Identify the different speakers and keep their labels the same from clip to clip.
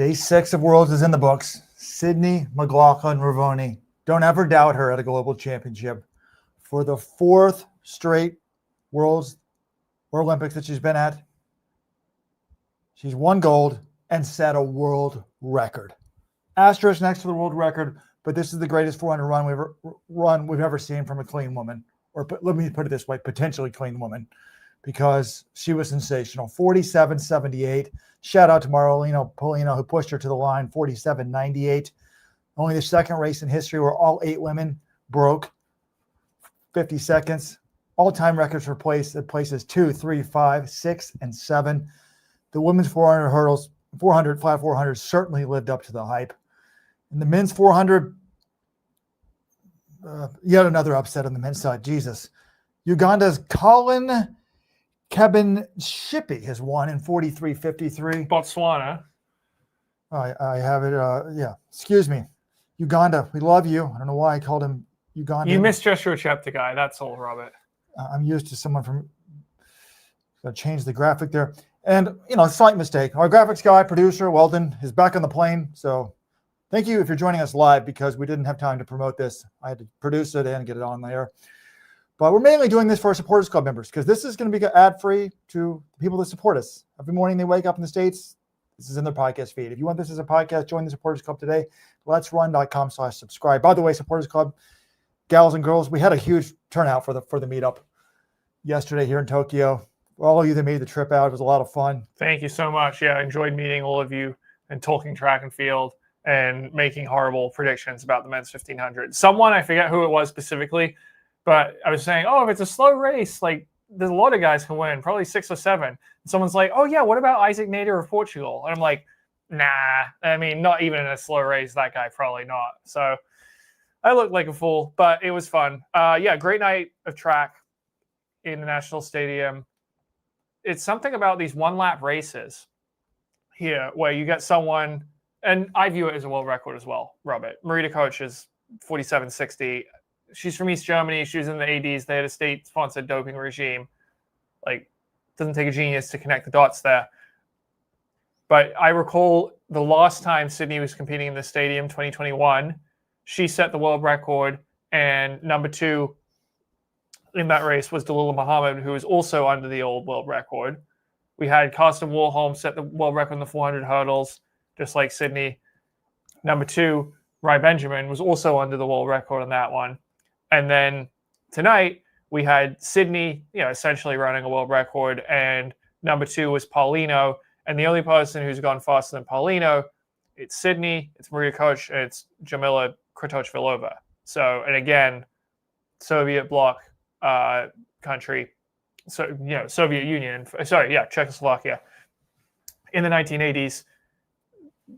Speaker 1: Day 6 of Worlds is in the books. Sydney McLaughlin-Levrone. Don't ever doubt her at a global championship. For the 4th straight Worlds or Olympics that she's been at, she's won gold and set a world record. Asterisk next to the world record, but this is the greatest 400 run we've ever seen from a clean woman. Or let me put it this way, potentially clean woman, because she was sensational. 47.78. Shout out to Marolino Polino, who pushed her to the line, 47.98. Only the second race in history where all 8 women broke 50 seconds. All-time records for places 2, 3, 5, 6, and 7. The women's 400 hurdles, 400, flat 400 certainly lived up to the hype. In the men's 400, yet another upset on the men's side. Jesus. Uganda's Colin Kebenshipi has won in 43.53.
Speaker 2: Botswana.
Speaker 1: I have it. Yeah. Excuse me. Uganda. We love you. I don't know why I called him Uganda.
Speaker 2: You missed Joshua Cheptegei. That's all, Robert.
Speaker 1: I'm used to someone from. Got to change the graphic there. And, slight mistake. Our graphics guy, producer, Weldon, is back on the plane. So thank you if you're joining us live, because we didn't have time to promote this. I had to produce it and get it on there. But we're mainly doing this for our Supporters Club members, because this is going to be ad-free to people that support us. Every morning they wake up in the States, this is in their podcast feed. If you want this as a podcast, join the Supporters Club today. LetsRun.com/subscribe. By the way, Supporters Club, gals and girls, we had a huge turnout for the meetup yesterday here in Tokyo. For all of you that made the trip out, it was a lot of fun.
Speaker 2: Thank you so much. Yeah, I enjoyed meeting all of you and talking track and field and making horrible predictions about the men's 1500. Someone, I forget who it was specifically, but I was saying, if it's a slow race, like there's a lot of guys can win, probably 6 or 7. And someone's like, oh yeah, what about Isaac Nader of Portugal? And I'm like, nah, I mean, not even in a slow race, that guy probably not. So I looked like a fool, but it was fun. Yeah, great night of track in the National Stadium. It's something about these one-lap races here where you get someone, and I view it as a world record as well, Robert. Marita Koch is 47.60. She's from East Germany. She was in the 80s. They had a state-sponsored doping regime. Like, doesn't take a genius to connect the dots there. But I recall the last time Sydney was competing in the stadium, 2021, she set the world record, and number 2 in that race was Dalilah Muhammad, who was also under the old world record. We had Karsten Warholm set the world record in the 400 hurdles, just like Sydney. Number 2, Rai Benjamin, was also under the world record on that one. And then tonight, we had Sydney, essentially running a world record, and number 2 was Paulino. And the only person who's gone faster than Paulino, it's Sydney, it's Marita Koch, and it's Jamila Kratochvilova. So, and again, Soviet bloc country, so Soviet Union. Czechoslovakia in the 1980s.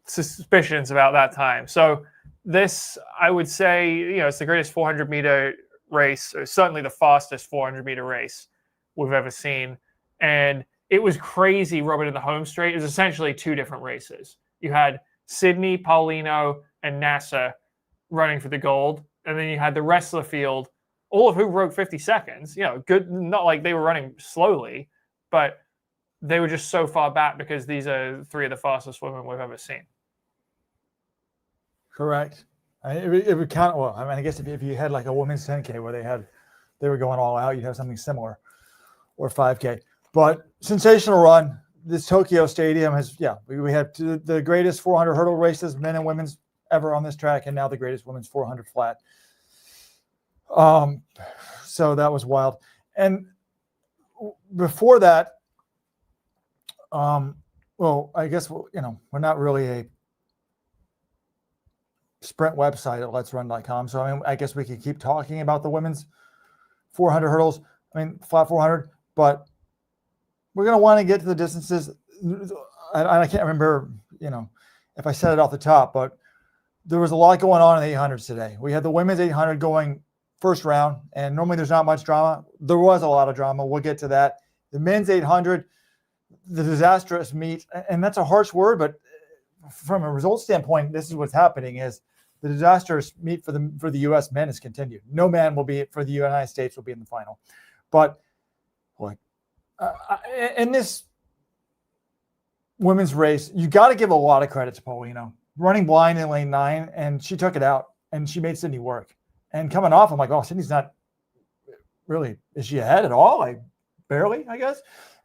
Speaker 2: Suspicions about that time. So this, I would say, it's the greatest 400-meter race, or certainly the fastest 400-meter race we've ever seen. And it was crazy, Robert, in the home straight. It was essentially 2 different races. You had Sydney, Paulino, and Nasser running for the gold. And then you had the rest of the field, all of who broke 50 seconds. Good, not like they were running slowly, but they were just so far back because these are 3 of the fastest women we've ever seen.
Speaker 1: Correct. It would count. Well, I mean, I guess if you had like a women's 10K where they were going all out, you'd have something similar, or 5K. But sensational run. This Tokyo Stadium has, we had the greatest 400 hurdle races, men and women's, ever on this track, and now the greatest women's 400 flat. So that was wild. And before that, I guess, we're not really a sprint website at letsrun.com. So, I guess we could keep talking about the women's 400 hurdles. Flat 400, but we're going to want to get to the distances. I can't remember, if I said it off the top, but there was a lot going on in the 800s today. We had the women's 800 going first round, and normally there's not much drama. There was a lot of drama. We'll get to that. The men's 800, the disastrous meet, and that's a harsh word, but from a results standpoint, this is what's happening: is the disastrous meet for the U.S. men is continued. No man will be for the United States will be in the final, but in this women's race, you got to give a lot of credit to Paulino. Running blind in lane 9, and she took it out, and she made Sydney work. And coming off, I'm like, oh, Sydney's not really, is she ahead at all? Like, barely, I guess.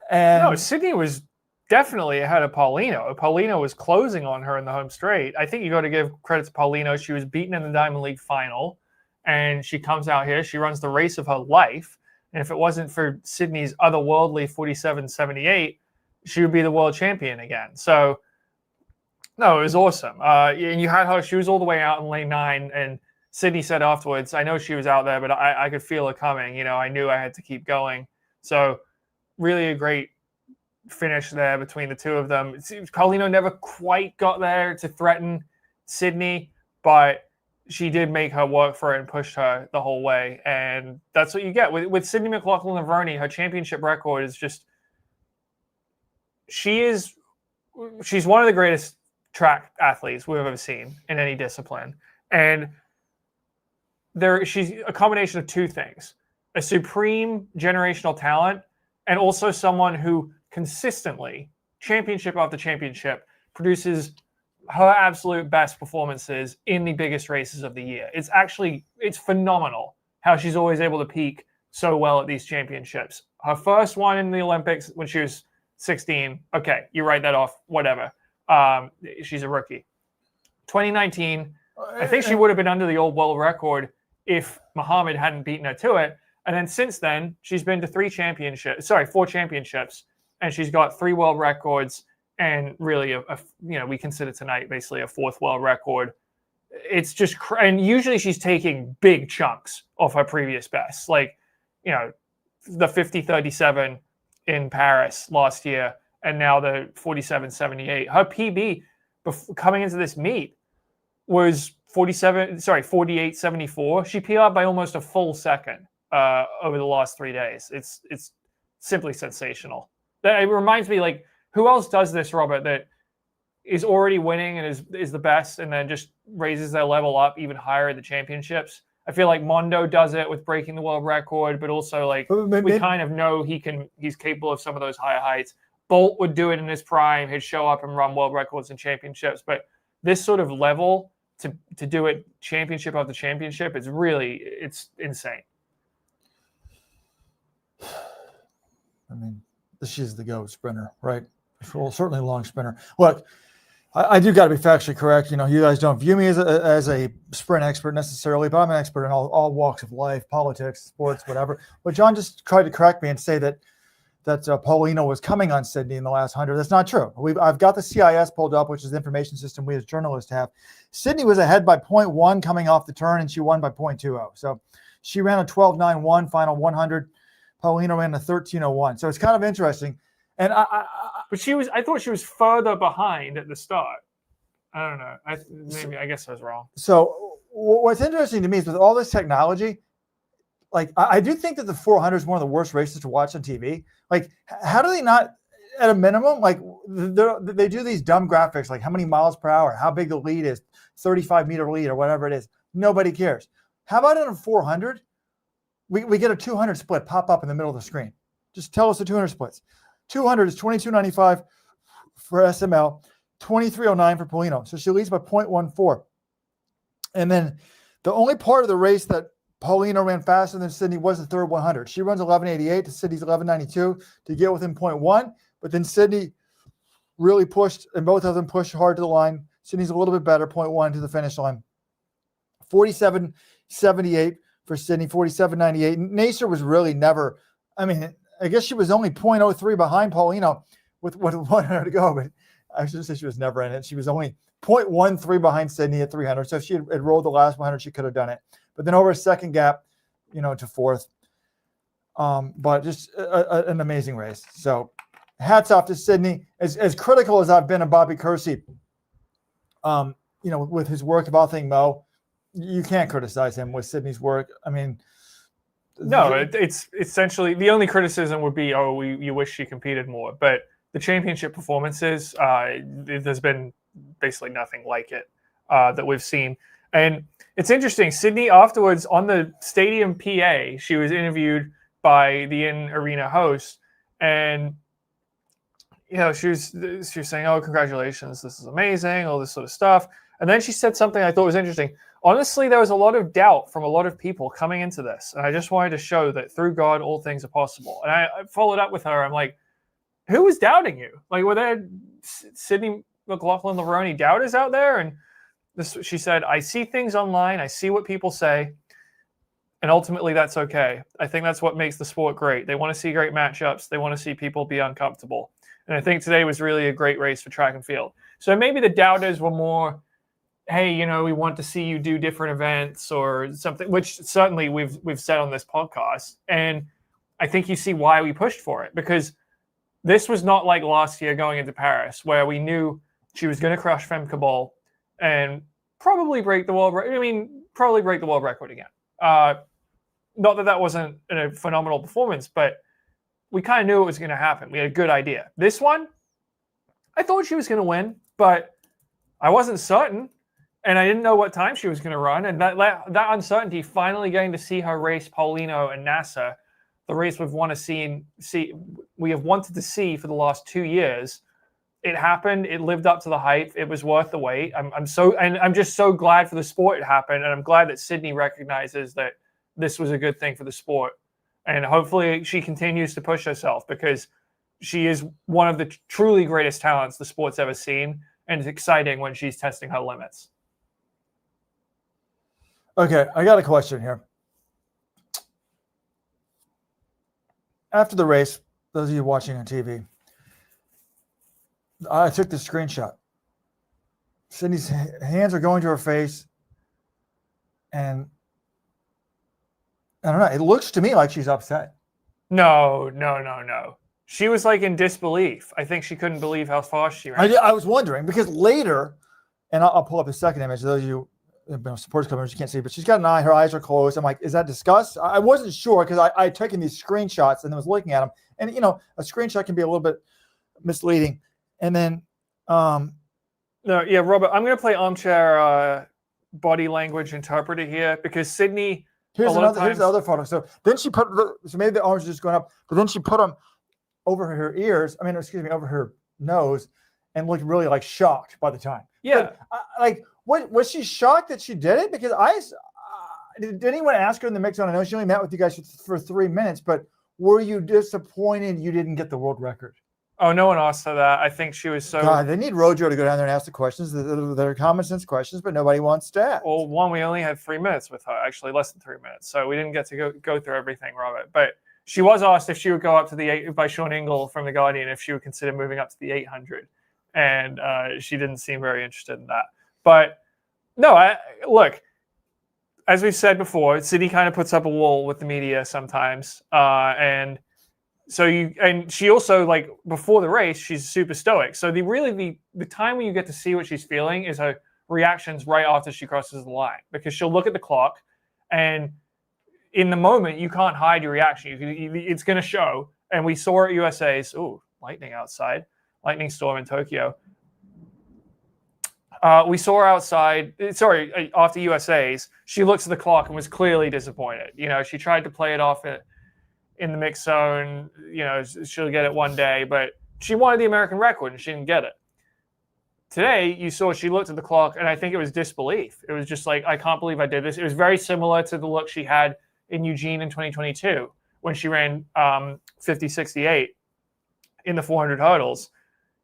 Speaker 1: And
Speaker 2: no, Sydney was definitely ahead of Paulino. Paulino was closing on her in the home straight. I think you got to give credit to Paulino. She was beaten in the Diamond League final, and she comes out here. She runs the race of her life. And if it wasn't for Sydney's otherworldly 47.78, she would be the world champion again. So, no, it was awesome. And you had her. She was all the way out in lane 9, and Sydney said afterwards, I know she was out there, but I could feel it coming. You know, I knew I had to keep going. So, really a great finish there between the two of them. It seems Paulino never quite got there to threaten Sydney, but she did make her work for it and pushed her the whole way. And that's what you get. With Sydney McLaughlin-Levrone, her championship record is just, she's one of the greatest track athletes we've ever seen in any discipline. And she's a combination of two things: a supreme generational talent, and also someone who consistently, championship after championship, produces her absolute best performances in the biggest races of the year. It's phenomenal how she's always able to peak so well at these championships. Her first one in the Olympics when she was 16, okay, you write that off, whatever. She's a rookie. 2019, I think she would have been under the old world record if Muhammad hadn't beaten her to it. And then since then, she's been to 4 championships, and she's got 3 world records, and really, we consider tonight basically a 4th world record. It's just, and usually she's taking big chunks off her previous best, like, the 50.37 in Paris last year, and now the 47.78. Her PB coming into this meet was 48.74. She PR'd by almost a full second over the last 3 days. It's simply sensational. It reminds me, like, who else does this, Robert, that is already winning and is the best, and then just raises their level up even higher at the championships? I feel like Mondo does it with breaking the world record, but also, like, we kind of know he's capable of some of those higher heights. Bolt would do it in his prime. He'd show up and run world records and championships. But this sort of level to do it championship after championship, it's insane.
Speaker 1: I mean, she's the GOAT sprinter, right? Well, certainly a long sprinter. Look, I do got to be factually correct. You guys don't view me as a sprint expert necessarily, but I'm an expert in all walks of life, politics, sports, whatever. But John just tried to correct me and say that Paulino was coming on Sydney in the last 100. That's not true. I've got the CIS pulled up, which is the information system we as journalists have. Sydney was ahead by 0.1 coming off the turn, and she won by 0.20. So she ran a 12.91 final 100. Paulino ran a 13.01. So it's kind of interesting. And I thought she was further behind at the start. I don't know. I guess I was wrong. So what's interesting to me is with all this technology, like, I do think that the 400 is one of the worst races to watch on TV. Like, how do they not, at a minimum, like, they do these dumb graphics, like how many miles per hour, how big the lead is, 35-meter lead or whatever it is. Nobody cares. How about in a 400? We get a 200 split pop up in the middle of the screen. Just tell us the 200 splits. 200 is 22.95 for SML, 23.09 for Paulino. So she leads by 0.14. And then the only part of the race that Paulino ran faster than Sydney was the third 100. She runs 11.88 to Sydney's 11.92 to get within 0.1. But then Sydney really pushed, and both of them pushed hard to the line. Sydney's a little bit better, 0.1 to the finish line. 47.78 for Sydney, 47.98. Nacer was really never, I guess she was only 0.03 behind Paulino with 100 to go, but I should say she was never in it. She was only 0.13 behind Sydney at 300. So if she had rolled the last 100, she could have done it. But then over a second gap, to fourth. But just an amazing race. So hats off to Sydney. As critical as I've been of Bobby Kersey, with his work of Thing Mo, you can't criticize him with Sydney's work.
Speaker 2: No, it's essentially the only criticism would be, you wish she competed more. But the championship performances, there's been basically nothing like it that we've seen. And it's interesting. Sydney afterwards on the stadium PA, she was interviewed by the in-arena host, and she was saying, "Oh, congratulations, this is amazing," all this sort of stuff. And then she said something I thought was interesting. Honestly, there was a lot of doubt from a lot of people coming into this, and I just wanted to show that through God, all things are possible. And I followed up with her. I'm like, who was doubting you? Like, were there Sydney McLaughlin-Levrone doubters out there? And she said, I see things online. I see what people say. And ultimately, that's okay. I think that's what makes the sport great. They want to see great matchups. They want to see people be uncomfortable. And I think today was really a great race for track and field. So maybe the doubters were more, hey, we want to see you do different events or something, which certainly we've said on this podcast. And I think you see why we pushed for it, because this was not like last year going into Paris, where we knew she was going to crush Femke Bol and probably break the world record. Probably break the world record again. Not that wasn't a phenomenal performance, but we kind of knew it was going to happen. We had a good idea. This one, I thought she was going to win, but I wasn't certain, and I didn't know what time she was going to run. And that uncertainty, finally getting to see her race Paulino and NASA, the race we have wanted to see for the last 2 years. It happened. It lived up to the hype. It was worth the wait. I'm just so glad for the sport it happened, and I'm glad that Sydney recognizes that this was a good thing for the sport. And hopefully she continues to push herself, because she is one of the truly greatest talents the sport's ever seen, and it's exciting when she's testing her limits.
Speaker 1: Okay, I got a question here. After the race, those of you watching on TV, I took the screenshot. Sydney's hands are going to her face, and I don't know. It looks to me like she's upset.
Speaker 2: No. She was like in disbelief. I think she couldn't believe how fast she ran.
Speaker 1: I was wondering, because later, and I'll pull up the second image. Those of you supporters coming, you can't see, but she's got an eye. Her eyes are closed. I'm like, is that disgust? I wasn't sure, because I had taken these screenshots and I was looking at them. And, a screenshot can be a little bit misleading. And then,
Speaker 2: no, yeah, Robert, I'm going to play armchair body language interpreter here, because Sydney.
Speaker 1: Here's the other photo. So then she so maybe the arms are just going up, but then she put them over her ears. Over her nose, and looked really like shocked by the time.
Speaker 2: Yeah.
Speaker 1: But, what was she shocked that she did it? Because did anyone ask her in the mix zone? I know she only met with you guys for 3 minutes, but were you disappointed you didn't get the world record?
Speaker 2: Oh, no one asked her that. I think she was so.
Speaker 1: God, they need Rojo to go down there and ask the questions. They're common sense questions, but nobody wants to ask.
Speaker 2: Well, one, we only had 3 minutes with her, actually less than 3 minutes. So we didn't get to go through everything, Robert. But she was asked if she would go up to the 8 by Sean Ingle from The Guardian, if she would consider moving up to the 800. And she didn't seem very interested in that. But no, look, as we've said before, Sydney kind of puts up a wall with the media sometimes. And she also, before the race, she's super stoic. So the time when you get to see what she's feeling is her reactions right after she crosses the line, because she'll look at the clock, and in the moment you can't hide your reaction. It's going to show. And we saw at USA's, lightning outside, lightning storm in Tokyo. We saw her outside. After USA's, she looks at the clock and was clearly disappointed. She tried to play it off in the mix zone, she'll get it one day, but she wanted the American record and she didn't get it. Today, you saw she looked at the clock, and I think it was disbelief. It was just like, I can't believe I did this. It was very similar to the look she had in Eugene in 2022 when she ran 50.68 in the 400 hurdles.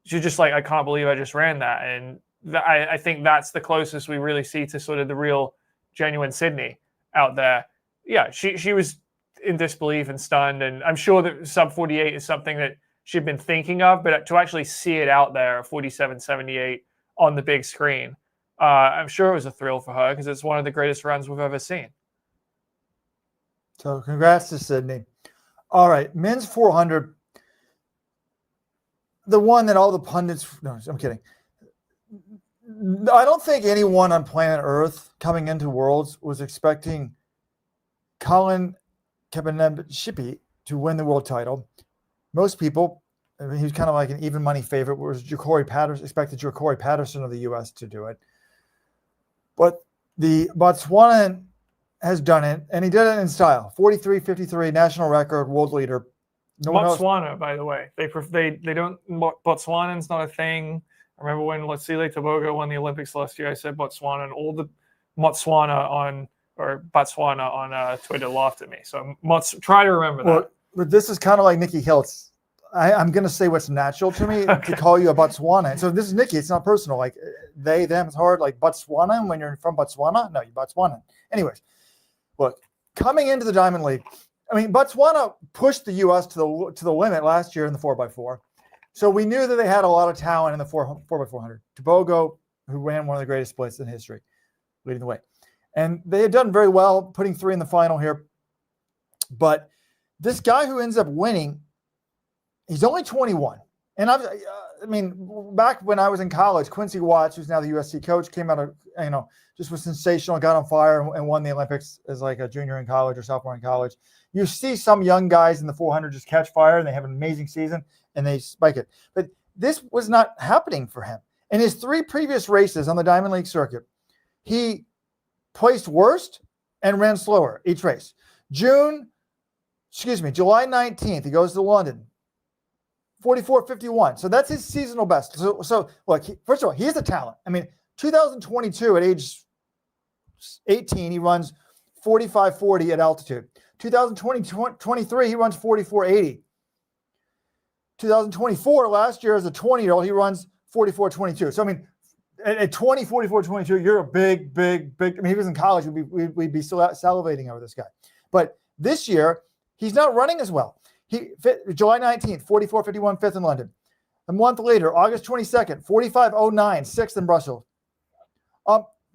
Speaker 2: She was just like, I can't believe I just ran that. And I think that's the closest we really see to sort of the real, genuine Sydney out there. Yeah, she was in disbelief and stunned, and I'm sure that sub 48 is something that she'd been thinking of, but to actually see it out there, 47.78 on the big screen, I'm sure it was a thrill for her, because it's one of the greatest runs we've ever seen.
Speaker 1: So congrats to Sydney. All right, men's 400, the one that all the pundits, no, I'm kidding. I don't think anyone on planet Earth coming into Worlds was expecting Colin Kaepernick to win the world title. Most people, he was kind of like an even money favorite, whereas expected Jacory Patteson of the U.S. to do it. But the Botswanan has done it, and he did it in style. 43.53, national record, world leader. No one else.
Speaker 2: Botswana, by the way, they don't. Botswanan's not a thing. I remember when Letsile Tebogo won the Olympics last year. I said Botswana, and all the Botswana on Twitter laughed at me. So try to remember that.
Speaker 1: But this is kind of like Nikki Hiltz. I'm going to say what's natural to me to call you a Botswana. And so this is Nikki. It's not personal. Like they, them, it's hard. Like Botswana, when you're from Botswana, no, you're Botswana. Anyways, look, coming into the Diamond League, I mean, Botswana pushed the U.S. to the limit last year in the 4x4. So we knew that they had a lot of talent in the 4x400. Tebogo, who ran one of the greatest splits in history, leading the way. And they had done very well, putting 3 in the final here. But this guy who ends up winning, he's only 21. And I mean, back when I was in college, Quincy Watts, who's now the USC coach, came out of, just was sensational, got on fire and won the Olympics as like a junior in college or sophomore in college. You see some young guys in the 400 just catch fire and they have an amazing season and they spike it. But this was not happening for him. In his 3 previous races on the Diamond League circuit, he placed worst and ran slower each race. July 19th, he goes to London, 44.51. So that's his seasonal best. So look, first of all, he has a talent. I mean, 2022 at age 18, he runs 45.40 at altitude. 2023, he runs 44.80. 2024, last year as a 20-year-old, he runs 44.22. So, I mean, at 20, 44.22, you're a big. I mean, he was in college, we'd be still salivating over this guy. But this year, he's not running as well. July 19th, 44.51, 5th in London. A month later, August 22nd, 45.09, 6th in Brussels.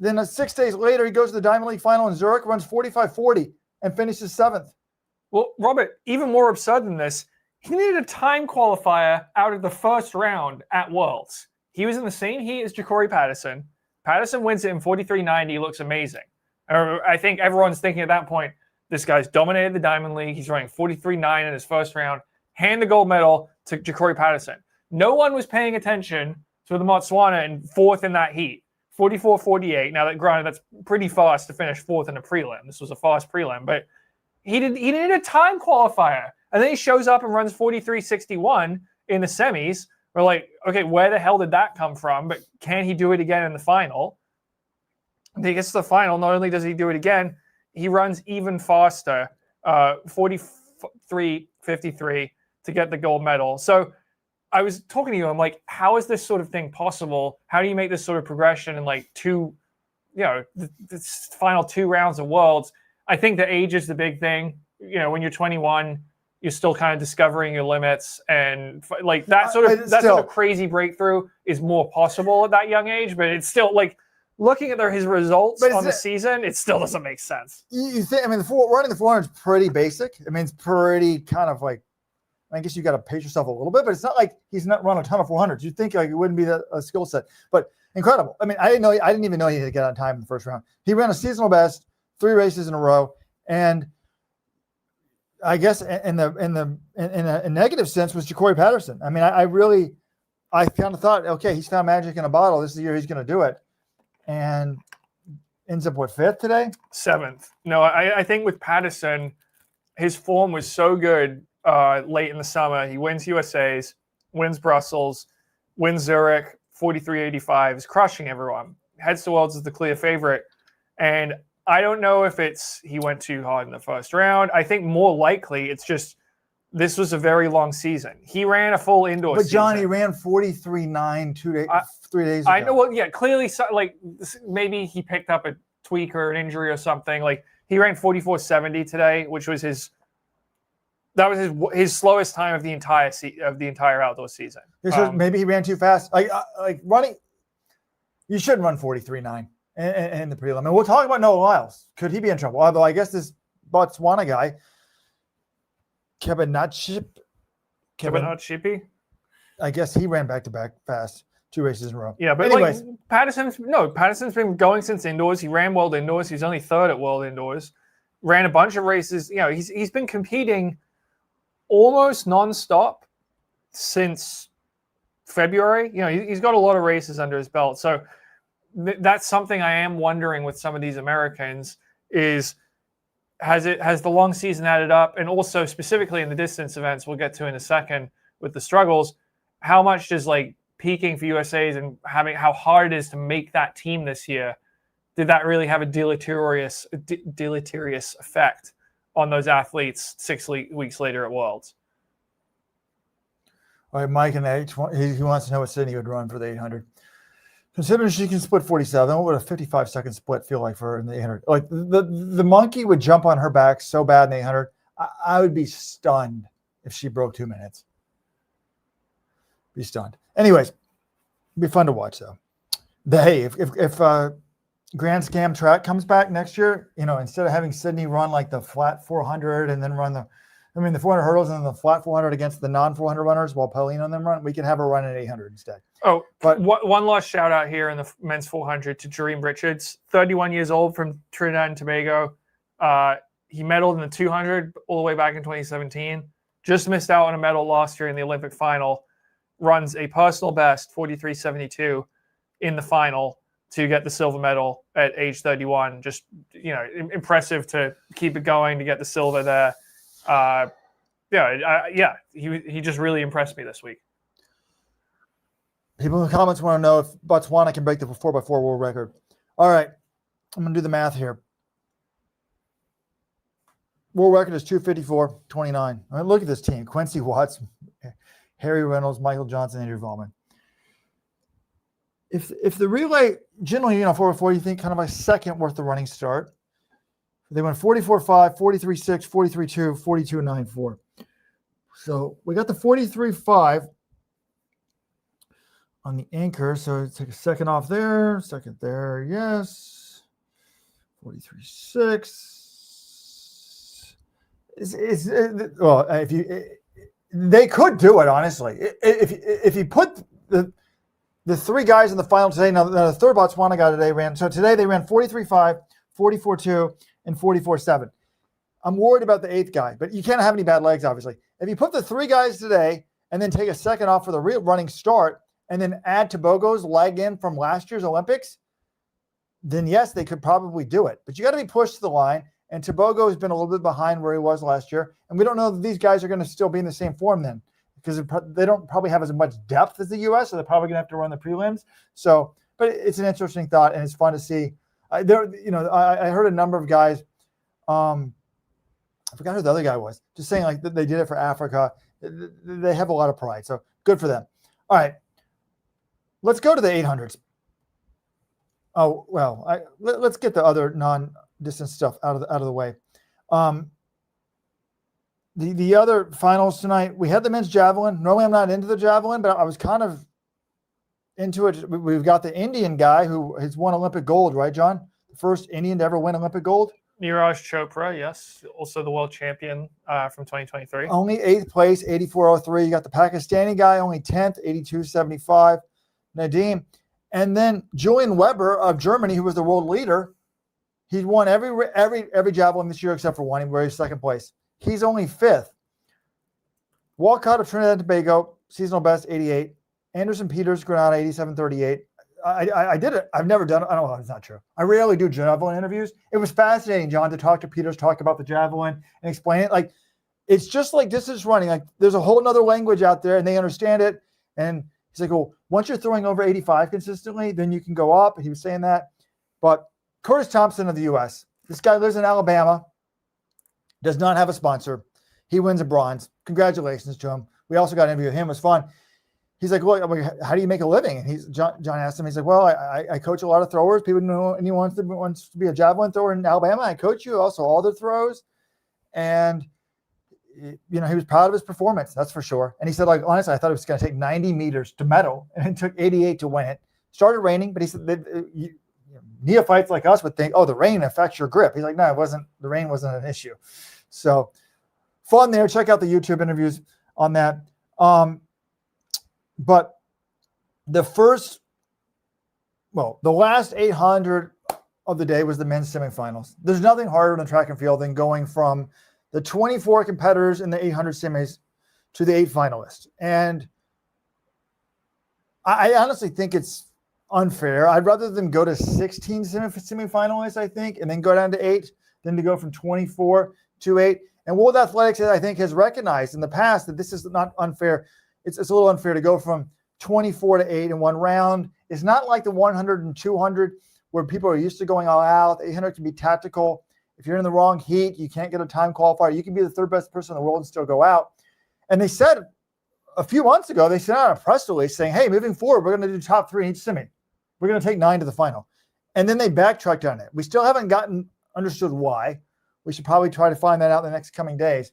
Speaker 1: Then 6 days later, he goes to the Diamond League final in Zurich, runs 45.40, and finishes 7th.
Speaker 2: Well, Robert, even more absurd than this, he needed a time qualifier out of the first round at Worlds. He was in the same heat as Jacory Patteson. Patteson wins it in 43.90, looks amazing. I think everyone's thinking at that point, this guy's dominated the Diamond League. He's running 43.9 in his first round. Hand the gold medal to Jacory Patteson. No one was paying attention to the Botswana in 4th in that heat. 44.48. Now, that granted, that's pretty fast to finish 4th in a prelim. This was a fast prelim, but he needed a time qualifier. And then he shows up and runs 43.61 in the semis. We're like, okay, where the hell did that come from? But can he do it again in the final? When he gets to the final, not only does he do it again, he runs even faster, 43.53 to get the gold medal. So I was talking to you, I'm like, how is this sort of thing possible? How do you make this sort of progression in like the final 2 rounds of Worlds? I think the age is the big thing. When you're 21, you're still kind of discovering your limits, and like that sort of crazy breakthrough is more possible at that young age. But it's still like looking at his results on the season, it still doesn't make sense.
Speaker 1: You think? I mean, running the 400 is pretty basic. I mean, it's pretty kind of like, I guess you got to pace yourself a little bit, but it's not like he's not run a ton of 400s. You'd think like it wouldn't be a skill set, but incredible. I mean, I didn't even know he had to get on time in the first round. He ran a seasonal best 3 races in a row, and I guess in a negative sense was Jacory Patteson. I mean, I kind of thought, okay, he's found magic in a bottle. This is the year he's going to do it, and ends up 5th today,
Speaker 2: 7th. No, I think with Patteson, his form was so good. Late in the summer, he wins USA's, wins Brussels, wins Zurich, 43.85, is crushing everyone. Heads to Worlds as the clear favorite. And I don't know if he went too hard in the first round. I think more likely it's just this was a very long season. He ran a full indoor season.
Speaker 1: But Johnny ran 43.9 3 days ago.
Speaker 2: I know. Well, yeah, clearly, like maybe he picked up a tweak or an injury or something. Like he ran 44.70 today, which was his slowest time of the entire outdoor season.
Speaker 1: Maybe he ran too fast. Like running, you shouldn't run 43.9 in the prelim. And we'll talk about Noah Lyles. Could he be in trouble? Although I guess this Botswana guy, Kevin
Speaker 2: Natshipi,
Speaker 1: I guess he ran back-to-back fast 2 races in a row.
Speaker 2: Yeah, but anyways, Patterson's been going since indoors. He ran World Indoors. He's only 3rd at World Indoors. Ran a bunch of races. He's been competing almost nonstop since February. He's got a lot of races under his belt. So that's something I am wondering with some of these Americans is has the long season added up? And also specifically in the distance events, we'll get to in a second with the struggles, how much does like peaking for USA's and having how hard it is to make that team this year, did that really have a deleterious effect on those athletes 6 weeks later at Worlds?
Speaker 1: All right, Mike, and he wants to know what Sydney would run for the 800. Considering she can split 47, what would a 55-second split feel like for her in the 800? Like the monkey would jump on her back so bad in the 800. I would be stunned if she broke 2 minutes. Be stunned. Anyways, it'd be fun to watch though. Hey, if Grand Scam track comes back next year, instead of having Sydney run like the flat 400 and then run the 400 hurdles and then the flat 400 against the non-400 runners while Pauline on them run, we can have her run at 800 instead.
Speaker 2: Oh, but one last shout out here in the men's 400 to Dream Richards, 31 years old from Trinidad and Tobago. He medaled in the 200 all the way back in 2017. Just missed out on a medal last year in the Olympic final. Runs a personal best 43.72 in the final to get the silver medal at age 31. Just impressive to keep it going to get the silver there. He just really impressed me this week.
Speaker 1: People in the comments want to know if Botswana can break the 4x4 world record. All right, I'm going to do the math here. World record is 254.29. I mean, look at this team. Quincy Watts, Harry Reynolds, Michael Johnson, Andrew Vollman. If the relay, generally, 4x4, you think kind of a second worth the running start. They went 44.5, 43.6, 43.2, 42.94. So we got the 43.5 on the anchor. So take a second off there, second there, yes. 43.6. Well, they could do it, honestly. If you put the three guys in the final today, now the third Botswana guy today ran. So today they ran 43.5, 44.2, and 44.7. I'm worried about the eighth guy, but you can't have any bad legs, obviously. If you put the three guys today and then take a second off for the real running start and then add Tebogo's leg in from last year's Olympics, then yes, they could probably do it. But you got to be pushed to the line, and Tebogo has been a little bit behind where he was last year, and we don't know that these guys are going to still be in the same form then because they don't probably have as much depth as the U.S., so they're probably going to have to run the prelims. So, but it's an interesting thought, and it's fun to see. I heard a number of guys. I forgot who the other guy was. Just saying, like they did it for Africa. They have a lot of pride, so good for them. All right, let's go to the 800s. Oh well, let's get the other non-distance stuff out of the way. The other finals tonight, we had the men's javelin. Normally, I'm not into the javelin, but I was kind of into it. We've got the Indian guy who has won Olympic gold, right, John? The first Indian to ever win Olympic gold.
Speaker 2: Neeraj Chopra, yes. Also the world champion from 2023.
Speaker 1: Only 8th place, 84.03. You got the Pakistani guy, only 10th, 82.75. Nadim. And then Julian Weber of Germany, who was the world leader, he won every javelin this year except for one, where he's second place. He's only 5th. Walcott of Trinidad and Tobago, seasonal best, 88. Anderson Peters, Grenada, 87.38. I did it. I've never done it. I don't know. It's not true. I rarely do javelin interviews. It was fascinating, John, to talk to Peters, talk about the javelin and explain it. Like, it's just like distance running. Like, there's a whole nother language out there and they understand it. And he's like, well, once you're throwing over 85 consistently, then you can go up. He was saying that. But Curtis Thompson of the U.S., this guy lives in Alabama, does not have a sponsor. He wins a bronze. Congratulations to him. We also got an interview with him. It was fun. He's like, well, how do you make a living? And John asked him, he's like, well, I coach a lot of throwers. People know anyone wants to be a javelin thrower in Alabama. I coach you also all the throws. And, he was proud of his performance. That's for sure. And he said, like, honestly, I thought it was going to take 90 meters to medal and it took 88 to win it. Started raining, but he said that neophytes like us would think, oh, the rain affects your grip. He's like, no, it wasn't. The rain wasn't an issue. So fun there. Check out the YouTube interviews on that. But the last 800 of the day was the men's semifinals. There's nothing harder than track and field than going from the 24 competitors in the 800 semis to the 8 finalists. And I honestly think it's unfair. I'd rather them go to 16 semifinalists, I think, and then go down to 8. than to go from 24 to 8. And World Athletics, I think, has recognized in the past that this is not unfair. It's a little unfair to go from 24 to 8 in one round. It's not like the 100 and 200 where people are used to going all out. 800 can be tactical. If you're in the wrong heat, you can't get a time qualifier. You can be the third best person in the world and still go out. And they said a few months ago, they sent out a press release saying, hey, moving forward, we're going to do top 3 in each semi. We're going to take 9 to the final. And then they backtracked on it. We still haven't understood why. We should probably try to find that out in the next coming days.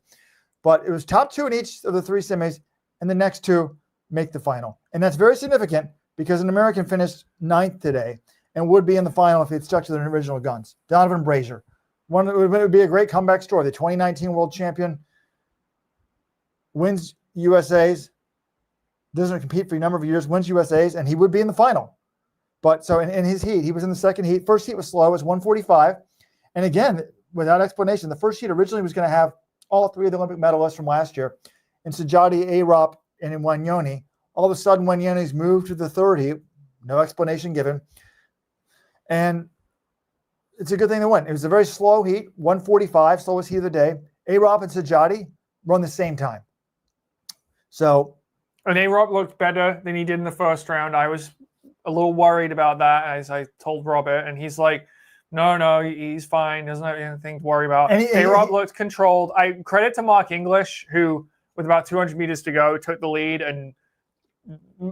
Speaker 1: But it was top 2 in each of the 3 semis, and the next 2 make the final. And that's very significant because an American finished 9th today and would be in the final if he had stuck to their original guns. Donavan Brazier. It would be a great comeback story. The 2019 world champion wins USA's, doesn't compete for a number of years, wins USA's, and he would be in the final. But so in his heat, he was in the second heat. First heat was slow, it was 145. And again, without explanation, the first heat originally was going to have all 3 of the Olympic medalists from last year, in Sekgodiso, Arop, and in Wanyoni. All of a sudden, Wanyoni's moved to the third heat, no explanation given. And it's a good thing they won. It was a very slow heat, 145, slowest heat of the day. Arop and Sekgodiso run the same time. So,
Speaker 2: and Arop looked better than he did in the first round. I was a little worried about that, as I told Robert, and he's like, no, he's fine. Doesn't have anything to worry about. Arop looked controlled. I credit to Mark English, who, with about 200 meters to go, took the lead and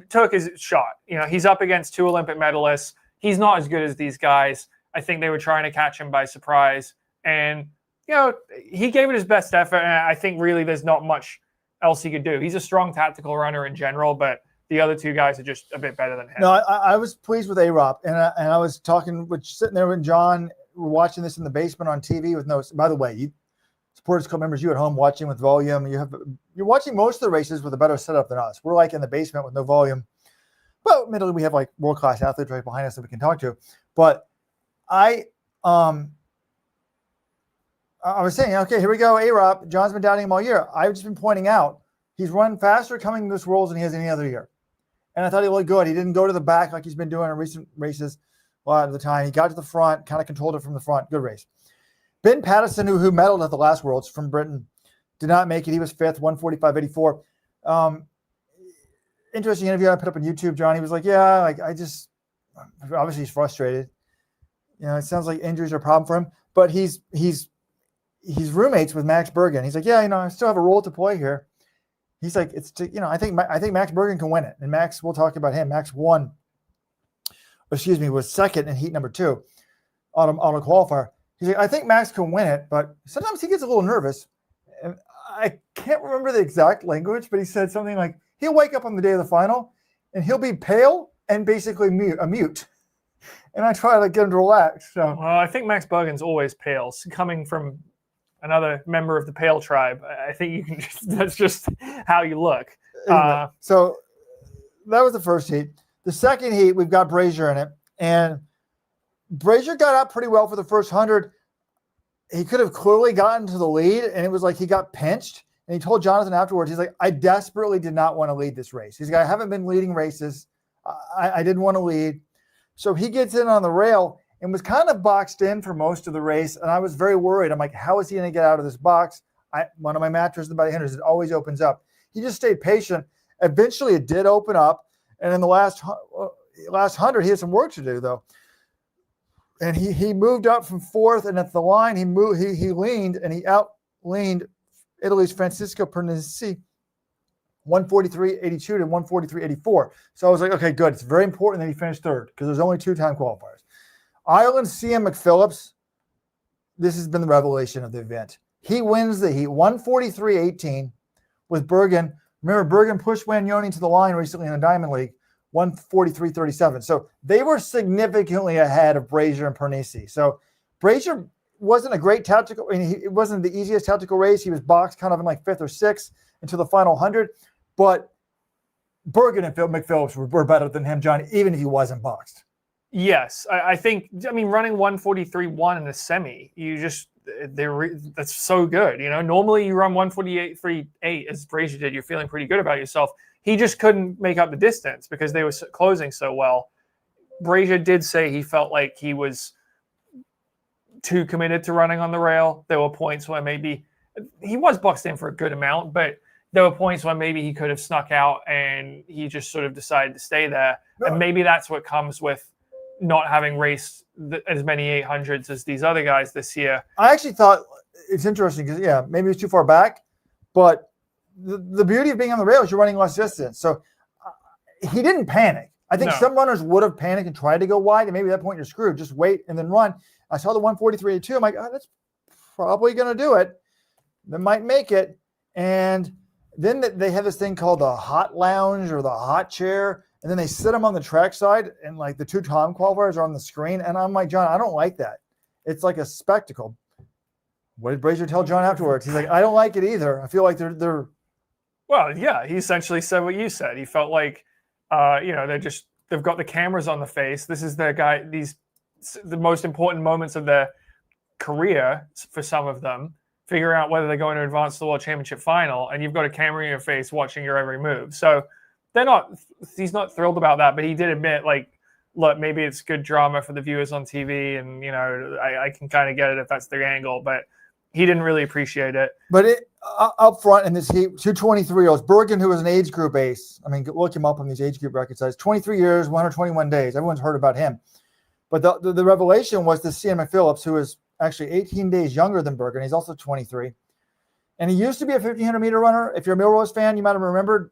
Speaker 2: took his shot. You know, he's up against 2 Olympic medalists. He's not as good as these guys. I think they were trying to catch him by surprise. And, you know, he gave it his best effort. And I think really there's not much else he could do. He's a strong tactical runner in general, but the other 2 guys are just a bit better than him.
Speaker 1: No, I was pleased with Arop. And I was sitting there with John, we're watching this in the basement on TV with no, by the way, Supporters Club members, you at home watching with volume, you're watching most of the races with a better setup than us. We're like in the basement with no volume. Well, admittedly, we have like world-class athletes right behind us that we can talk to. But I was saying, okay, here we go, Arop. John's been doubting him all year. I've just been pointing out he's run faster coming to this Worlds than he has any other year. And I thought he looked good. He didn't go to the back like he's been doing in recent races a lot of the time. He got to the front, kind of controlled it from the front. Good race. Ben Patteson, who medaled at the last Worlds from Britain, did not make it. He was 5th, 145.84. Interesting interview I put up on YouTube, John. He was like, yeah, like obviously he's frustrated. You know, it sounds like injuries are a problem for him, but he's roommates with Max Bergen. He's like, yeah, you know, I still have a role to play here. He's like, I think Max Bergen can win it. And Max, we'll talk about him. Max was second in heat number 2, auto qualifier. He's like, I think Max can win it, but sometimes he gets a little nervous. And I can't remember the exact language, but he said something like, he'll wake up on the day of the final and he'll be pale and basically mute. And I try to get him to relax. So,
Speaker 2: well, I think Max Bergen's always pale. Coming from another member of the pale tribe, I think you can. That's just how you look.
Speaker 1: Anyway, so that was the first heat. The second heat, we've got Brazier in it, and Brazier got out pretty well for the first 100. He could have clearly gotten to the lead, and it was like he got pinched. And he told Jonathan afterwards, he's like, I desperately did not want to lead this race. He's like, I haven't been leading races. I didn't want to lead. So he gets in on the rail and was kind of boxed in for most of the race. And I was very worried. I'm like, how is he going to get out of this box? One of my mattresses about 800s, it always opens up. He just stayed patient. Eventually it did open up. And in the last 100, he had some work to do though. And he moved up from 4th, and at the line he leaned, and he out-leaned Italy's Francisco Pernisi, 143.82 to 143.84. So I was like, okay, good. It's very important that he finished 3rd because there's only 2 time qualifiers. Ireland's CM McPhillips, this has been the revelation of the event. He wins the heat, 143.18 with Bergen. Remember, Bergen pushed Wanyoni to the line recently in the Diamond League, 143.37. So they were significantly ahead of Brazier and Pernisi. So Brazier wasn't a great tactical, it wasn't the easiest tactical race. He was boxed kind of in like 5th or 6th until the final 100. But Bergen and McPhillips were better than him, John, even if he wasn't boxed.
Speaker 2: Yes, I think, running 143.1 in the semi, that's so good. You know, normally you run 148.38 as Brazier did. You're feeling pretty good about yourself. He just couldn't make up the distance because they were closing so well. Brazier did say he felt like he was too committed to running on the rail. There were points where maybe he was boxed in for a good amount, but there were points where maybe he could have snuck out and he just sort of decided to stay there. And maybe that's what comes with not having raced as many 800s as these other guys this year.
Speaker 1: I actually thought it's interesting because, yeah, maybe it's too far back, but the beauty of being on the rail is you're running less distance. So he didn't panic. I think some runners would have panicked and tried to go wide, and maybe at that point you're screwed. Just wait and then run. I saw the 143.82. I'm like, oh, that's probably going to do it. That might make it. And then they have this thing called the hot lounge or the hot chair, and then they sit them on the trackside, and like the two time qualifiers are on the screen. And I'm like, John, I don't like that. It's like a spectacle. What did Brazier tell John afterwards? He's like, I don't like it either. I feel like they're.
Speaker 2: Well, yeah, he essentially said what you said. He felt like, they've got the cameras on the face. This is their guy. The most important moments of their career for some of them. Figuring out whether they're going to advance to the World Championship final, and you've got a camera in your face watching your every move. So he's not thrilled about that, but he did admit, like, look, maybe it's good drama for the viewers on TV, and, I can kind of get it if that's their angle, but he didn't really appreciate it.
Speaker 1: But up front in this heat, 223-year-olds, Bergen, who was an age group ace. I mean, look him up on these age group record sites. 23 years, 121 days. Everyone's heard about him. But the revelation was this Cian McPhillips, who is actually 18 days younger than Bergen. He's also 23. And he used to be a 1,500-meter runner. If you're a Milrose fan, you might have remembered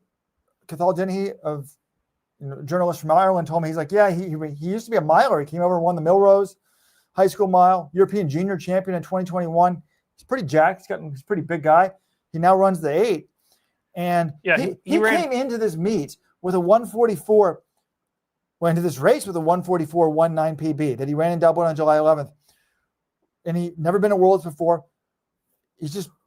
Speaker 1: Cathal Dennehy, a journalist from Ireland, told me, he's like, yeah, he used to be a miler. He came over and won the Milrose High School Mile, European Junior Champion in 2021. He's pretty jacked. He's a pretty big guy. He now runs the 8. And he came into this meet with a 144, went into this race with a 144.19 PB that he ran in Dublin on July 11th. And he never been at Worlds before.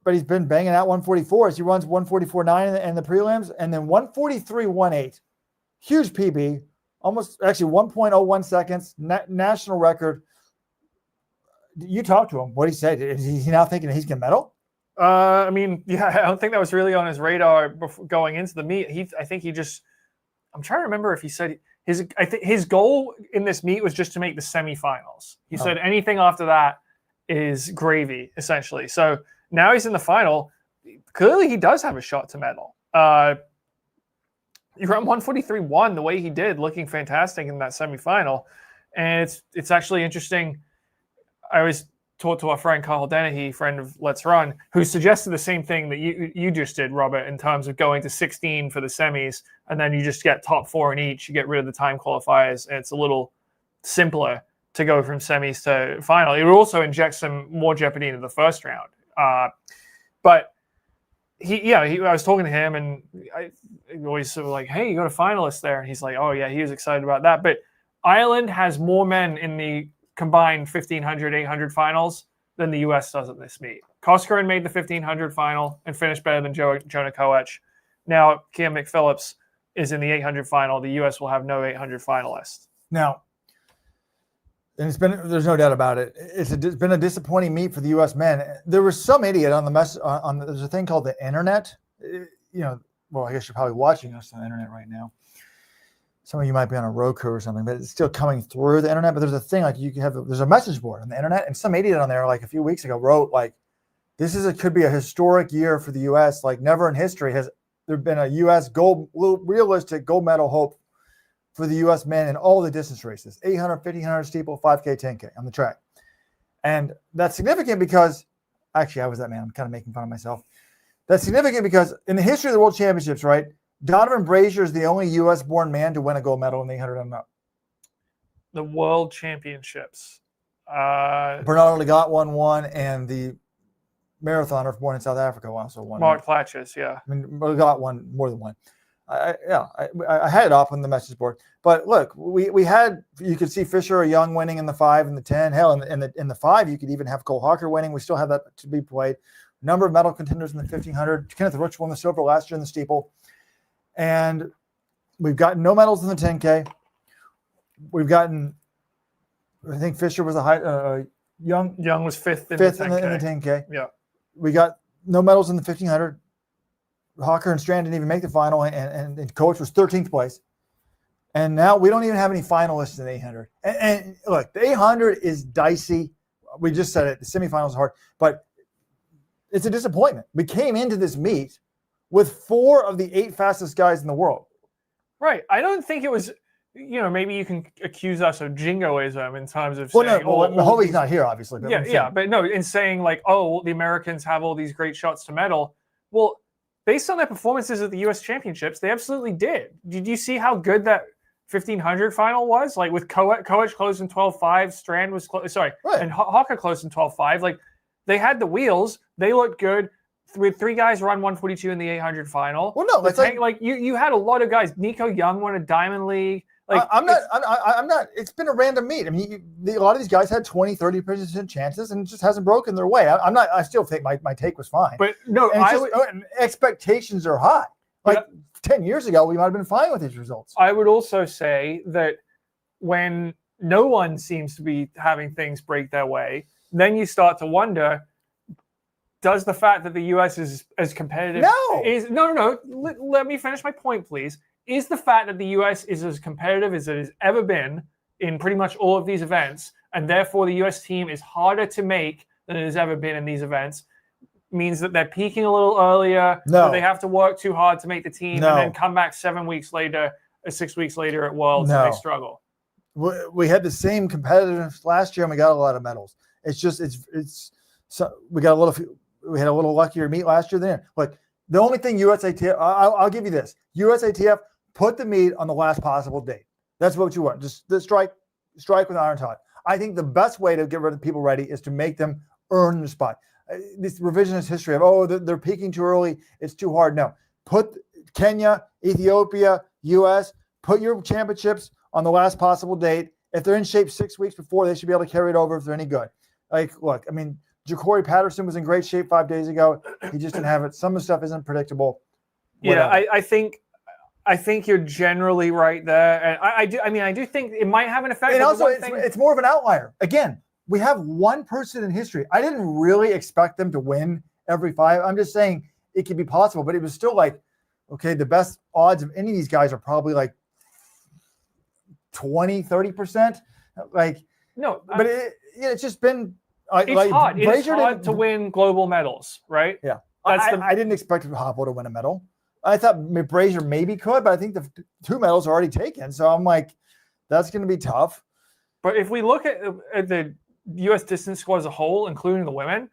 Speaker 1: But he's been banging out 144s. He runs 144.9 in the prelims, and then 143.18. Huge PB, almost actually 1.01 seconds, national record. You talked to him. What he said? Is he now thinking that he's going to medal?
Speaker 2: I don't think that was really on his radar before going into the meet. I think he just. I'm trying to remember if he said his goal in this meet was just to make the semifinals. He said anything after that is gravy, essentially. So now he's in the final. Clearly, he does have a shot to medal. He ran 143.1 the way he did, looking fantastic in that semifinal. And it's actually interesting. I always talked to our friend Carl Dennehy, friend of Let's Run, who suggested the same thing that you just did, Robert, in terms of going to 16 for the semis, and then you just get top 4 in each. You get rid of the time qualifiers, and it's a little simpler to go from semis to final. It would also inject some more jeopardy into the first round. But I was talking to him, and I always sort of like, hey, you got a finalist there. And he's like, oh, yeah, he was excited about that. But Ireland has more men in the combined 1,500, 800 finals than the U.S. does at this meet. Koskinen made the 1,500 final and finished better than Jonah Koech. Now, Cian McPhillips is in the 800 final. The U.S. will have no 800 finalists.
Speaker 1: Now, and there's no doubt about it. It's been a disappointing meet for the U.S. men. There was some idiot on the there's a thing called the internet. Well, I guess you're probably watching us on the internet right now. Some of you might be on a Roku or something, but it's still coming through the internet. But there's a thing like there's a message board on the internet, and some idiot on there like a few weeks ago wrote like, could be a historic year for the U.S. Like never in history has there been a U.S. realistic gold medal hope for the U.S. men in all the distance races, 800, 1,500 steeple, 5K, 10K on the track. And that's significant because, actually, I was that man. I'm kind of making fun of myself. That's significant because in the history of the World Championships, right, Donavan Brazier is the only U.S.-born man to win a gold medal in the 800 and up.
Speaker 2: The World Championships.
Speaker 1: Bernardo Legat won, and the marathoner born in South Africa also won.
Speaker 2: Mark Platjes, yeah.
Speaker 1: I mean, Legat won more than one. I had it up on the message board, but look, we had, you could see Fisher or Young winning in the 5 and the 10. Hell, in the 5, you could even have Cole Hawker winning. We still have that to be played. Number of medal contenders in the 1,500. Kenneth Rooks won the silver last year in the steeple, and we've gotten no medals in the 10K. We've gotten, I think Fisher was a high. Young
Speaker 2: was fifth in
Speaker 1: the
Speaker 2: 10K.
Speaker 1: Yeah, we got no medals in the 1,500. Hawker and Strand didn't even make the final, and Coach was 13th place. And now we don't even have any finalists in the 800. And look, the 800 is dicey. we just said it. The semifinals are hard, but it's a disappointment. We came into this meet with 4 of the 8 fastest guys in the world.
Speaker 2: Right. I don't think it was, maybe you can accuse us of jingoism in terms of
Speaker 1: Well,
Speaker 2: saying,
Speaker 1: Mahoney's not here, obviously. But
Speaker 2: but no, in saying like, oh, the Americans have all these great shots to medal. Well, based on their performances at the U.S. Championships, they absolutely did. Did you see how good that 1500 final was? Like with Koech closed in 12.5, Strand was and Hawker closed in 12.5. Like they had the wheels. They looked good. With 3 guys run 142 in the 800 final.
Speaker 1: Well, no, it's
Speaker 2: like you had a lot of guys. Nico Young won a Diamond League. Like
Speaker 1: I'm not. It's been a random meet. I mean, a lot of these guys had 20, 30% chances, and it just hasn't broken their way. I still think my take was fine.
Speaker 2: But no,
Speaker 1: expectations are high. Like 10 years ago, we might have been fine with these results.
Speaker 2: I would also say that when no one seems to be having things break their way, then you start to wonder. Does the fact that the U.S. is as competitive? No. Let me finish my point, please. Is the fact that the U.S. is as competitive as it has ever been in pretty much all of these events, and therefore the U.S. team is harder to make than it has ever been in these events, means that they're peaking a little earlier,
Speaker 1: no.
Speaker 2: Or they have to work too hard to make the team,
Speaker 1: no.
Speaker 2: and then come back 7 weeks later, or 6 weeks later at Worlds, and they struggle.
Speaker 1: We had the same competitiveness last year, and we got a lot of medals. It's just so we got a little. We had a little luckier meet last year than Look, the only thing USATF, I'll give you this. USATF put the meet on the last possible date. That's what you want. Just the strike with iron hot. I think the best way to get rid of people ready is to make them earn the spot. This revisionist history of, they're peaking too early, it's too hard. No. Put Kenya, Ethiopia, US, put your championships on the last possible date. If they're in shape 6 weeks before, they should be able to carry it over if they're any good. Look, I mean, Jacory Patteson was in great shape 5 days ago. He just didn't have it. Some of the stuff isn't predictable.
Speaker 2: Whatever. Yeah, I think you're generally right there, and I do think it might have an effect.
Speaker 1: And also, it's more of an outlier. Again, we have one person in history. I didn't really expect them to win every 5. I'm just saying it could be possible, but it was still like, okay, the best odds of any of these guys are probably like 20, 30%. Like
Speaker 2: no,
Speaker 1: but it's just been.
Speaker 2: It's hard. It's hard to win global medals, right?
Speaker 1: Yeah. I didn't expect Hoppel to win a medal. I thought Brazier maybe could, but I think the 2 medals are already taken. So I'm like, that's going to be tough.
Speaker 2: But if we look at the U.S. distance squad as a whole, including the women,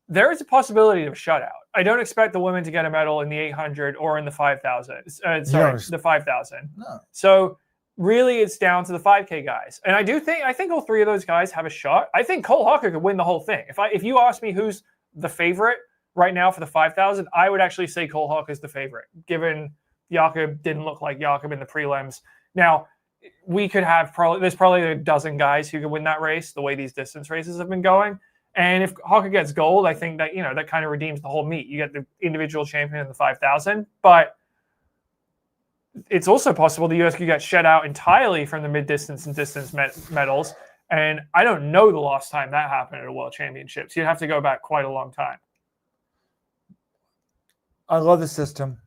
Speaker 2: there is a possibility of a shutout. I don't expect the women to get a medal in the 800 or in the 5,000. The 5,000.
Speaker 1: No.
Speaker 2: So really, it's down to the 5K guys, and I think all 3 of those guys have a shot. I think Cole Hawker could win the whole thing. If you ask me who's the favorite right now for the 5,000, I would actually say Cole Hawker is the favorite, given Jakob didn't look like Jakob in the prelims. Now, we could have there's probably a dozen guys who could win that race the way these distance races have been going. And if Hawker gets gold, I think that that kind of redeems the whole meet. You get the individual champion in the 5,000, but it's also possible the U.S. could get shut out entirely from the mid-distance and distance medals. And I don't know the last time that happened at a World Championships. You'd have to go back quite a long time.
Speaker 1: I love the system.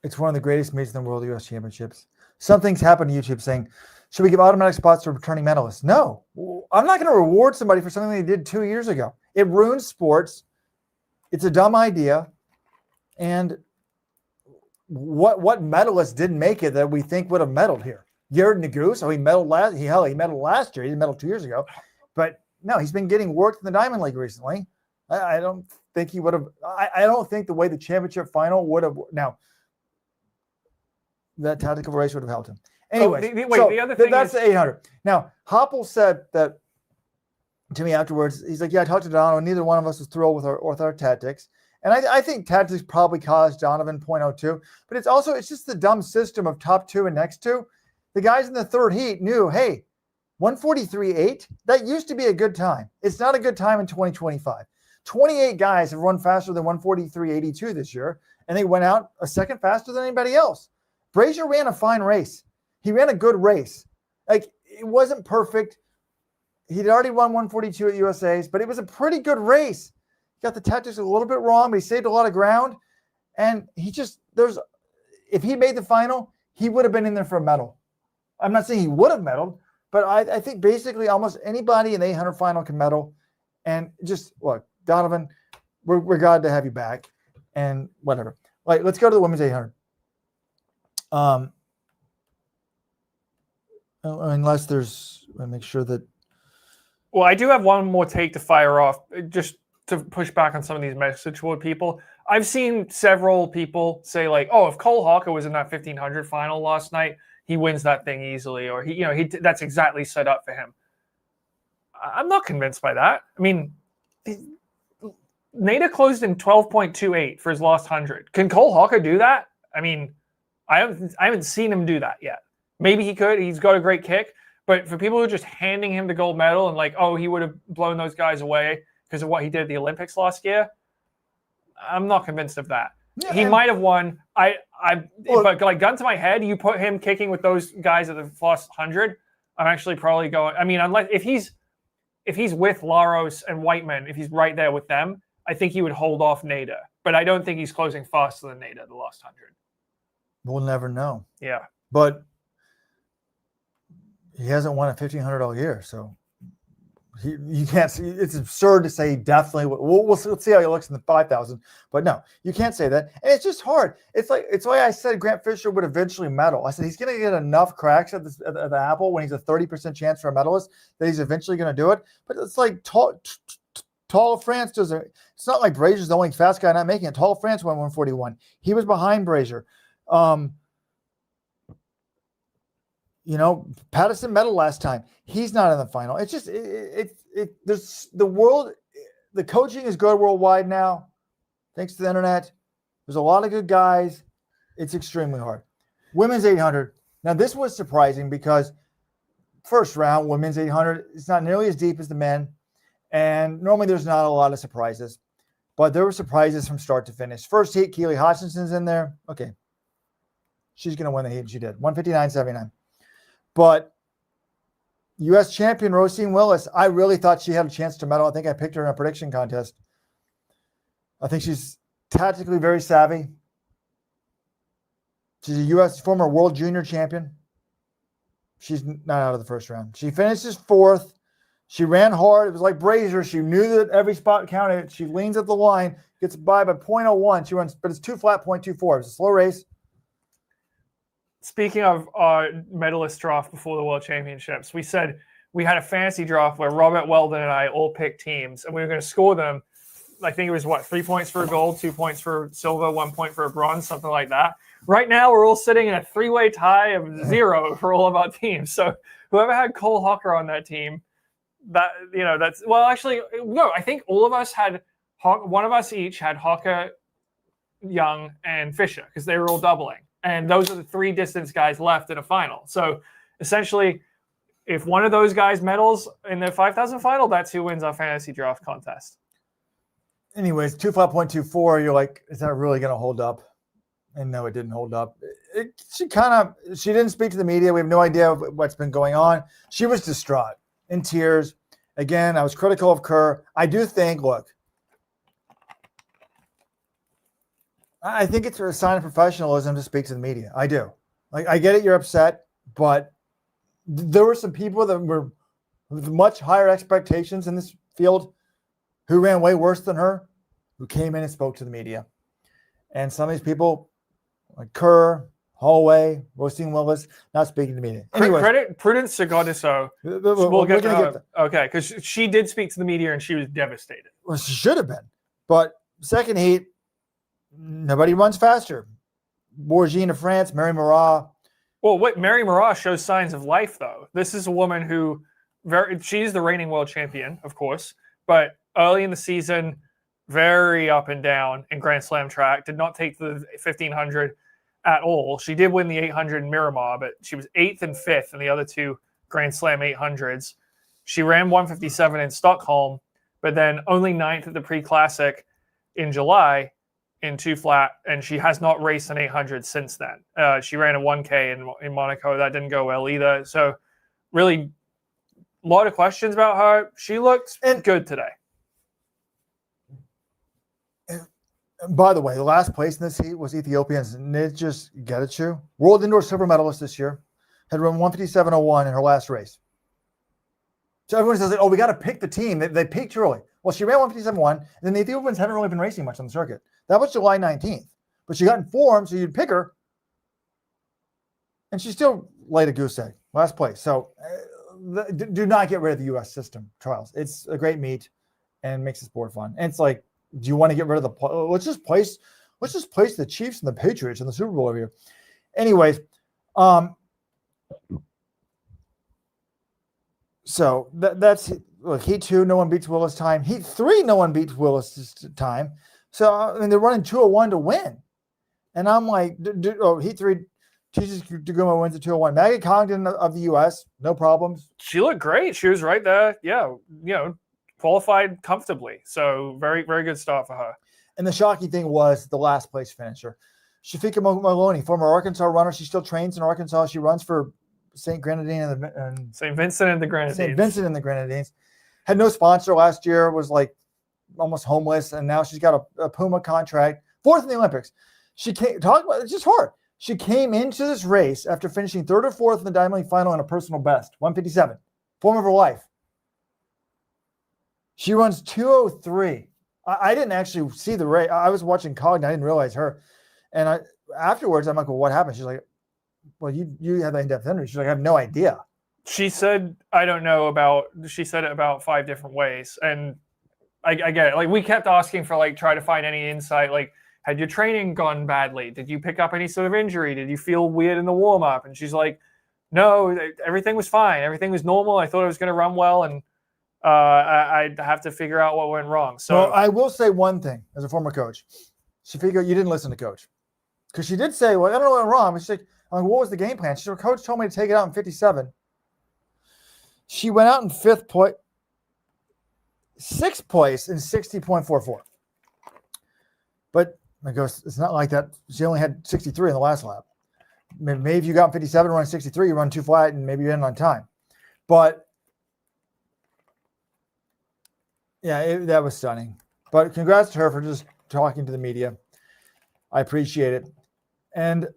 Speaker 1: It's one of the greatest meets in the world, U.S. Championships. Something's happened to YouTube saying, should we give automatic spots to returning medalists? No. I'm not going to reward somebody for something they did 2 years ago. It ruins sports. It's a dumb idea. And what medalist didn't make it that we think would have medaled here? Jared Naguse, he medaled last. He medaled last year. He didn't medal 2 years ago, but no, he's been getting worked in the Diamond League recently. I don't think he would have. I don't think the way the championship final would have. Now, that tactical race would have helped him. Anyway,
Speaker 2: the other thing
Speaker 1: that's the 800. Now, Hoppel said that to me afterwards. He's like, "Yeah, I talked to Donovan. Neither one of us was thrilled with our tactics." And I think tactics probably caused Donovan 0.02, but it's just the dumb system of top 2 and next 2. The guys in the third heat knew, hey, 143.8, that used to be a good time. It's not a good time in 2025. 28 guys have run faster than 143.82 this year, and they went out a second faster than anybody else. Brazier ran a fine race. He ran a good race. Like, it wasn't perfect. He'd already won 142 at USA's, but it was a pretty good race. Got the tactics a little bit wrong, but he saved a lot of ground. And if he made the final, he would have been in there for a medal. I'm not saying he would have medaled, but I think basically almost anybody in the 800 final can medal. And just look, Donovan, we're glad to have you back, and whatever. Like, let's go to the women's 800. Unless there's, I'll make sure that.
Speaker 2: Well, I do have one more take to fire off, just to push back on some of these message board people. I've seen several people say like, "Oh, if Cole Hawker was in that 1500 final last night, he wins that thing easily," or that's exactly set up for him. I'm not convinced by that. I mean, Nader closed in 12.28 for his last 100. Can Cole Hawker do that? I mean, I haven't seen him do that yet. Maybe he could. He's got a great kick. But for people who are just handing him the gold medal and like, oh, he would have blown those guys away because of what he did at the Olympics last year, I'm not convinced of that. Yeah, he might have won. But like gun to my head, you put him kicking with those guys at the last 100, I'm actually probably going. I mean, unless if he's with Laros and Whiteman, if he's right there with them, I think he would hold off Nader. But I don't think he's closing faster than Nader the last 100.
Speaker 1: We'll never know.
Speaker 2: Yeah,
Speaker 1: but he hasn't won a $1,500 all year, so you can't see. It's absurd to say he definitely. We'll see how he looks in the 5,000, but no, you can't say that. And it's just hard. It's why I said Grant Fisher would eventually medal. I said he's going to get enough cracks at the Apple when he's a 30% chance for a medalist that he's eventually going to do it. But it's like Tall France does it. It's not like Brazier's the only fast guy not making it. Tall France won 141. He was behind Brazier. Patteson medal last time. He's not in the final. It's just there's the world. The coaching is good worldwide now, thanks to the internet. There's a lot of good guys. It's extremely hard. Women's 800. Now this was surprising because first round women's 800 is not nearly as deep as the men, and normally there's not a lot of surprises, but there were surprises from start to finish. First heat, Keely Hodgkinson's in there. Okay, she's going to win the heat, and she did 159.79. But U.S. champion Rosine Willis, I really thought she had a chance to medal. I think I picked her in a prediction contest. I think she's tactically very savvy. She's a U.S. former world junior champion. She's not out of the first round. She finishes fourth. She ran hard. It was like Brazier. She knew that every spot counted. She leans at the line, gets by 0.01. She runs, but it's 2 flat 0.24. It was a slow race.
Speaker 2: Speaking of our medalist draft before the World Championships, we said we had a fantasy draft where Robert Weldon and I all picked teams, and we were going to score them. I think it was 3 points for a gold, 2 points for silver, 1 point for a bronze, something like that. Right now, we're all sitting in a 3-way tie of 0 for all of our teams. So whoever had Cole Hawker on that team, I think all of us had one of us each had Hawker, Young, and Fisher because they were all doubling. And those are the 3 distance guys left in a final. So essentially, if one of those guys medals in the 5,000 final, that's who wins our fantasy draft contest.
Speaker 1: Anyways, 2 flat 0.24, you're like, is that really going to hold up? And no, it didn't hold up. She didn't speak to the media. We have no idea what's been going on. She was distraught, in tears. Again, I was critical of Kerr. I do think, look, I think it's a sign of professionalism to speak to the media. I do. Like, I get it, you're upset, but there were some people that were with much higher expectations in this field who ran way worse than her, who came in and spoke to the media. And some of these people, like Kerr, Holloway, Rosine Willis, not speaking to the media. Anyway,
Speaker 2: credit Prudence Sekgodiso. We'll get to her. Okay, because she did speak to the media and she was devastated.
Speaker 1: Well, she should have been. But second heat, nobody runs faster. Bourgine of France, Mary Morat.
Speaker 2: Well, Mary Morat shows signs of life, though. This is a woman who, she's the reigning world champion, of course, but early in the season, very up and down in Grand Slam track, did not take the 1,500 at all. She did win the 800 in Miramar, but she was 8th and 5th in the other 2 Grand Slam 800s. She ran 157 in Stockholm, but then only 9th at the Pre-Classic in July in 2 flat, and she has not raced an 800 since then. She ran a 1K in Monaco. That didn't go well either. So really, a lot of questions about her. She looked good today.
Speaker 1: By the way, the last place in this heat was Ethiopian's Nijis Getachew, world indoor silver medalist this year, had run 157.01 in her last race. So everyone says, oh, we got to pick the team. They peaked early. Well, she ran 157.1, and then the Ethiopians haven't really been racing much on the circuit. That was July 19th. But she got in form, so you'd pick her. And she still laid a goose egg, last place. So do not get rid of the U.S. system trials. It's a great meet and makes the sport fun. And it's like, do you want to get rid of the let's just place the Chiefs and the Patriots in the Super Bowl over here. Anyways, so that's look, Heat 2, no one beats Willis time. Heat 3, no one beats Willis time. So I mean, they're running 2:01 to win. And I'm like, Heat 3, Jesus Duguma wins at 2:01. Maggie Congdon of the U.S., no problems.
Speaker 2: She looked great. She was right there. Yeah, qualified comfortably. So very, very good start for her.
Speaker 1: And the shocking thing was the last place finisher. Shafika Maloney, former Arkansas runner. She still trains in Arkansas. She runs for St. Grenadine and
Speaker 2: St. Vincent and the Grenadines.
Speaker 1: St. Vincent and the Grenadines. Had no sponsor last year, was like almost homeless, and now she's got a Puma contract. 4th in the Olympics. She came, talk about it's just hard. She came into this race after finishing 3rd or 4th in the Diamond League final in a personal best, 157, form of her life. She runs 2:03. I didn't actually see the race. I was watching Cogden. I didn't realize her. And afterwards, I'm like, well, what happened? She's like, well, you had that in-depth interview. She's like, I have no idea.
Speaker 2: She said, I don't know she said it about 5 different ways. And I get it. Like, we kept asking for, like, try to find any insight. Like, had your training gone badly? Did you pick up any sort of injury? Did you feel weird in the warm-up? And she's like, no, everything was fine. Everything was normal. I thought I was going to run well. And I'd have to figure out what went wrong. So
Speaker 1: well, I will say one thing as a former coach. Shafika, you didn't listen to coach. Because she did say, well, I don't know what went wrong. But she's like, what was the game plan? She said, coach told me to take it out in 57. She went out in 6th place in 60.44. But I goes, it's not like that. She only had 63 in the last lap. Maybe if you got in 57, run 63, you run too flat, and maybe you end on time. But yeah, that was stunning. But congrats to her for just talking to the media. I appreciate it. And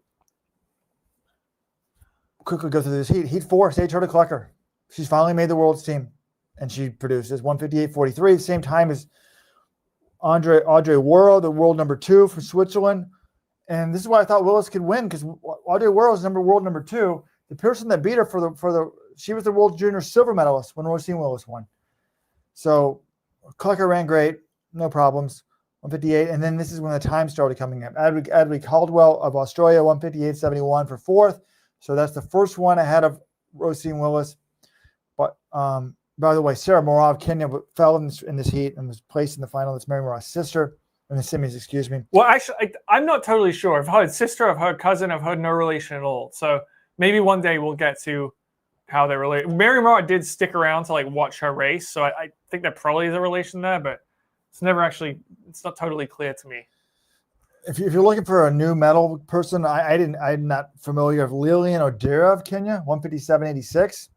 Speaker 1: quickly go through this heat. Heat 4, Sage Herta-Klecker. She's finally made the world's team, and she produces 158.43, same time as Audrey Worrell, the world number 2 from Switzerland. And this is why I thought Willis could win, because Audrey Worrell is world number 2. The person that beat her she was the world junior silver medalist when Rosine Willis won. So Klecker ran great, no problems, 158. And then this is when the time started coming up. Adweek Caldwell of Australia, 158.71 for 4th. So that's the first one ahead of Rosine Willis. But by the way, Sarah Morra of Kenya fell in this heat and was placed in the final. That's Mary Morra's sister in the semis, excuse me.
Speaker 2: Well, actually, I'm not totally sure. I've heard sister, I've heard cousin, I've heard no relation at all. So maybe one day we'll get to how they're related. Mary Morra did stick around to watch her race, so I think there probably is a relation there, but it's not totally clear to me.
Speaker 1: If you're looking for a new medal person, I'm not familiar with Lillian Odera of Kenya, 157.86.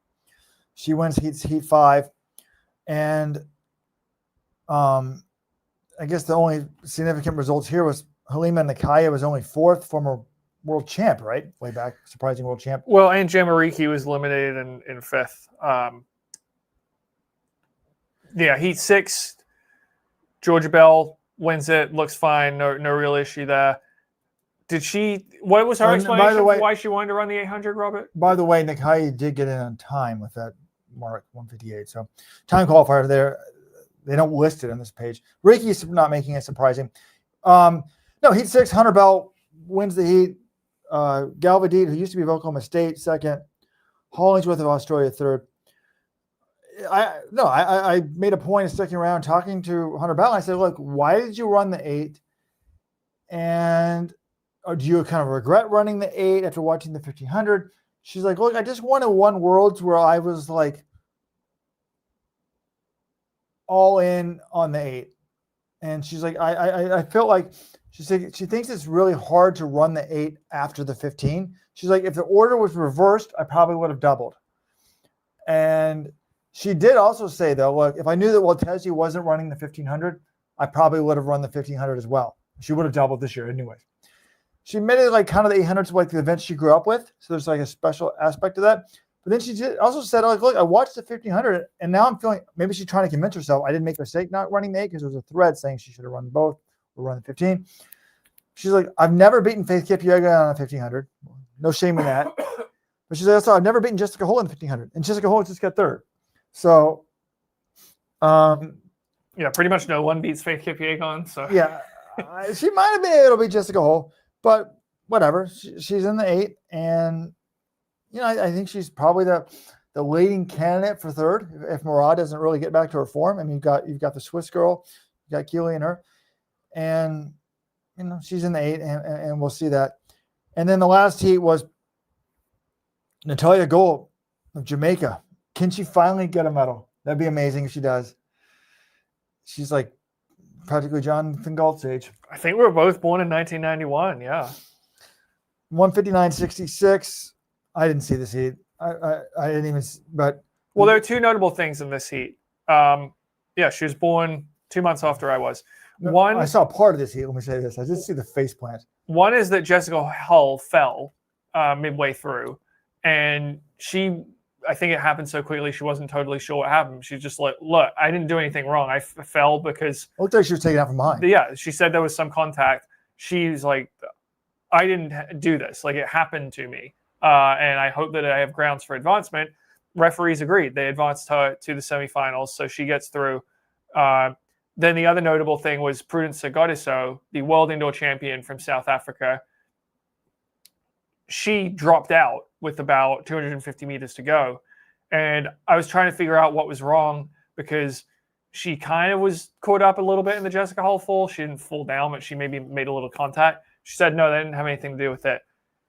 Speaker 1: She wins heat 5. And I guess the only significant results here was Halima Nakaya was only 4th, former world champ, right? Way back, surprising world champ.
Speaker 2: Well, and Jamariki was eliminated in 5th. Heat 6, Georgia Bell wins it, looks fine, no real issue there. What was her explanation for why she wanted to run the 800, Robert?
Speaker 1: By the way, Nakaya did get in on time with that mark, 158. So time qualifier there. They don't list it on this page. Ricky is not making it surprising. No, heat 6, Hunter Bell wins the heat. Galvadine, who used to be of Oklahoma State, 2nd. Hollingsworth of Australia, 3rd. I made a point of sticking around talking to Hunter Bell. I said, look, why did you run the 8? And do you kind of regret running the 8 after watching the 1500? She's like, look, I just wanted one Worlds where I was like all in on the 8. And she's like, I felt like she thinks it's really hard to run the 8 after the 15. She's like, if the order was reversed, I probably would have doubled. And she did also say, though, look, if I knew that Waltesi wasn't running the 1500, I probably would have run the 1500 as well. She would have doubled this year anyways. She made it kind of the 800s like the events she grew up with. So there's a special aspect to that. But then she also said, like, look, I watched the 1500, and now I'm feeling maybe she's trying to convince herself I didn't make a mistake not running the 8 because there was a thread saying she should have run both or run the 15. She's like, I've never beaten Faith Kipyega on a 1500. No shame in that. But she's like, also, I've never beaten Jessica Hull in the 1500. And Jessica Hull just got third. So,
Speaker 2: yeah, pretty much no one beats Faith Kipyegon. So
Speaker 1: yeah, she might have been able to beat Jessica Hull, but whatever. She's in the 8, and I think she's probably the leading candidate for third if Morra doesn't really get back to her form. I mean, you've got the Swiss girl, you got Keely and her, and she's in the 8, and we'll see that. And then the last heat was Natalia Gold of Jamaica. Can she finally get a medal? That'd be amazing if she does. She's like practically Jonathan Gault's age.
Speaker 2: I think we were both born in 1991. Yeah.
Speaker 1: 159.66. I didn't see this heat. I didn't even. But
Speaker 2: well, there are two notable things in this heat. Yeah, she was born 2 months after I was. One,
Speaker 1: I saw part of this heat. Let me say this. I did see the face plant.
Speaker 2: One is that Jessica Hull fell midway through, and I think it happened so quickly she wasn't totally sure what happened. She's just like, look, I didn't do anything wrong. I fell because...
Speaker 1: It looked like she was taken out from behind.
Speaker 2: Yeah, she said there was some contact. She's like, I didn't do this. Like, it happened to me. And I hope that I have grounds for advancement. Referees agreed. They advanced her to the semifinals, so she gets through. Then the other notable thing was Prudence Sekgodiso, the world indoor champion from South Africa. She dropped out with about 250 meters to go. And I was trying to figure out what was wrong because she kind of was caught up a little bit in the Jessica Hull fall. She didn't fall down, but she maybe made a little contact. She said, no, that didn't have anything to do with it.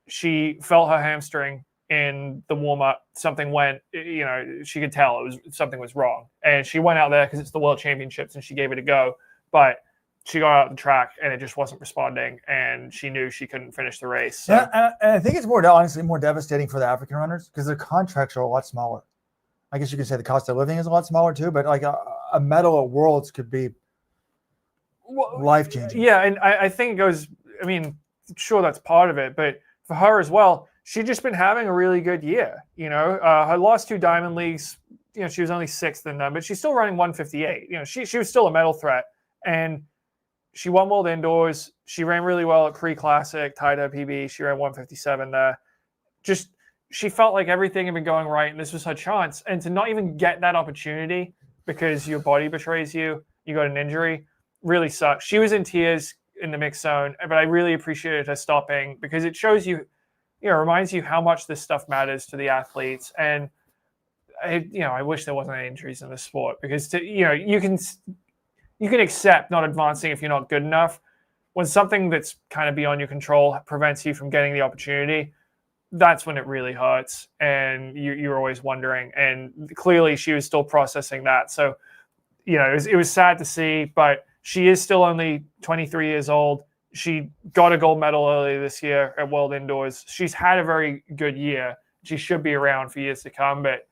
Speaker 2: She felt her hamstring in the warm-up. Something went, she could tell something was wrong. And she went out there because it's the World Championships and she gave it a go. But she got out the track and it just wasn't responding, and she knew she couldn't finish the race. So.
Speaker 1: Yeah, and I think it's honestly more devastating for the African runners because their contracts are a lot smaller. I guess you could say the cost of living is a lot smaller too, but like a medal at Worlds could be life-changing.
Speaker 2: Yeah, and I think it goes, sure, that's part of it, but for her as well, she'd just been having a really good year. Her last 2 Diamond Leagues, she was only 6th in them, but she's still running 158. She was still a medal threat, and she won World Indoors. She ran really well at Cree Classic, tied her PB. She ran 157 there. Just, she felt like everything had been going right, and this was her chance. And to not even get that opportunity because your body betrays you, you got an injury, really sucks. She was in tears in the mixed zone, but I really appreciated her stopping because it shows you, reminds you how much this stuff matters to the athletes. And, I wish there wasn't any injuries in the sport because, you can accept not advancing if you're not good enough. When something that's kind of beyond your control prevents you from getting the opportunity, that's when it really hurts. And you're always wondering. And clearly she was still processing that. So, it was sad to see, but she is still only 23 years old. She got a gold medal earlier this year at World Indoors. She's had a very good year. She should be around for years to come, but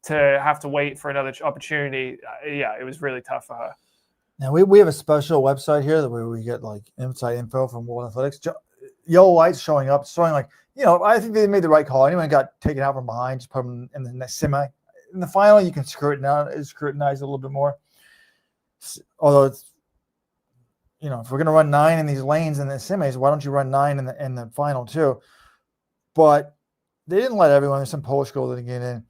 Speaker 2: to have to wait for another opportunity, it was really tough for her.
Speaker 1: Now we have a special website here where we get like inside info from World Athletics. Yellow lights showing up, showing like, I think they made the right call. Anyone got taken out from behind, just put them in the next semi. In the final, you can scrutinize a little bit more. Although it's, if we're going to run 9 in these lanes in the semis, why don't you run 9 in the final too? But they didn't let everyone. There's some Polish girl that didn't get in.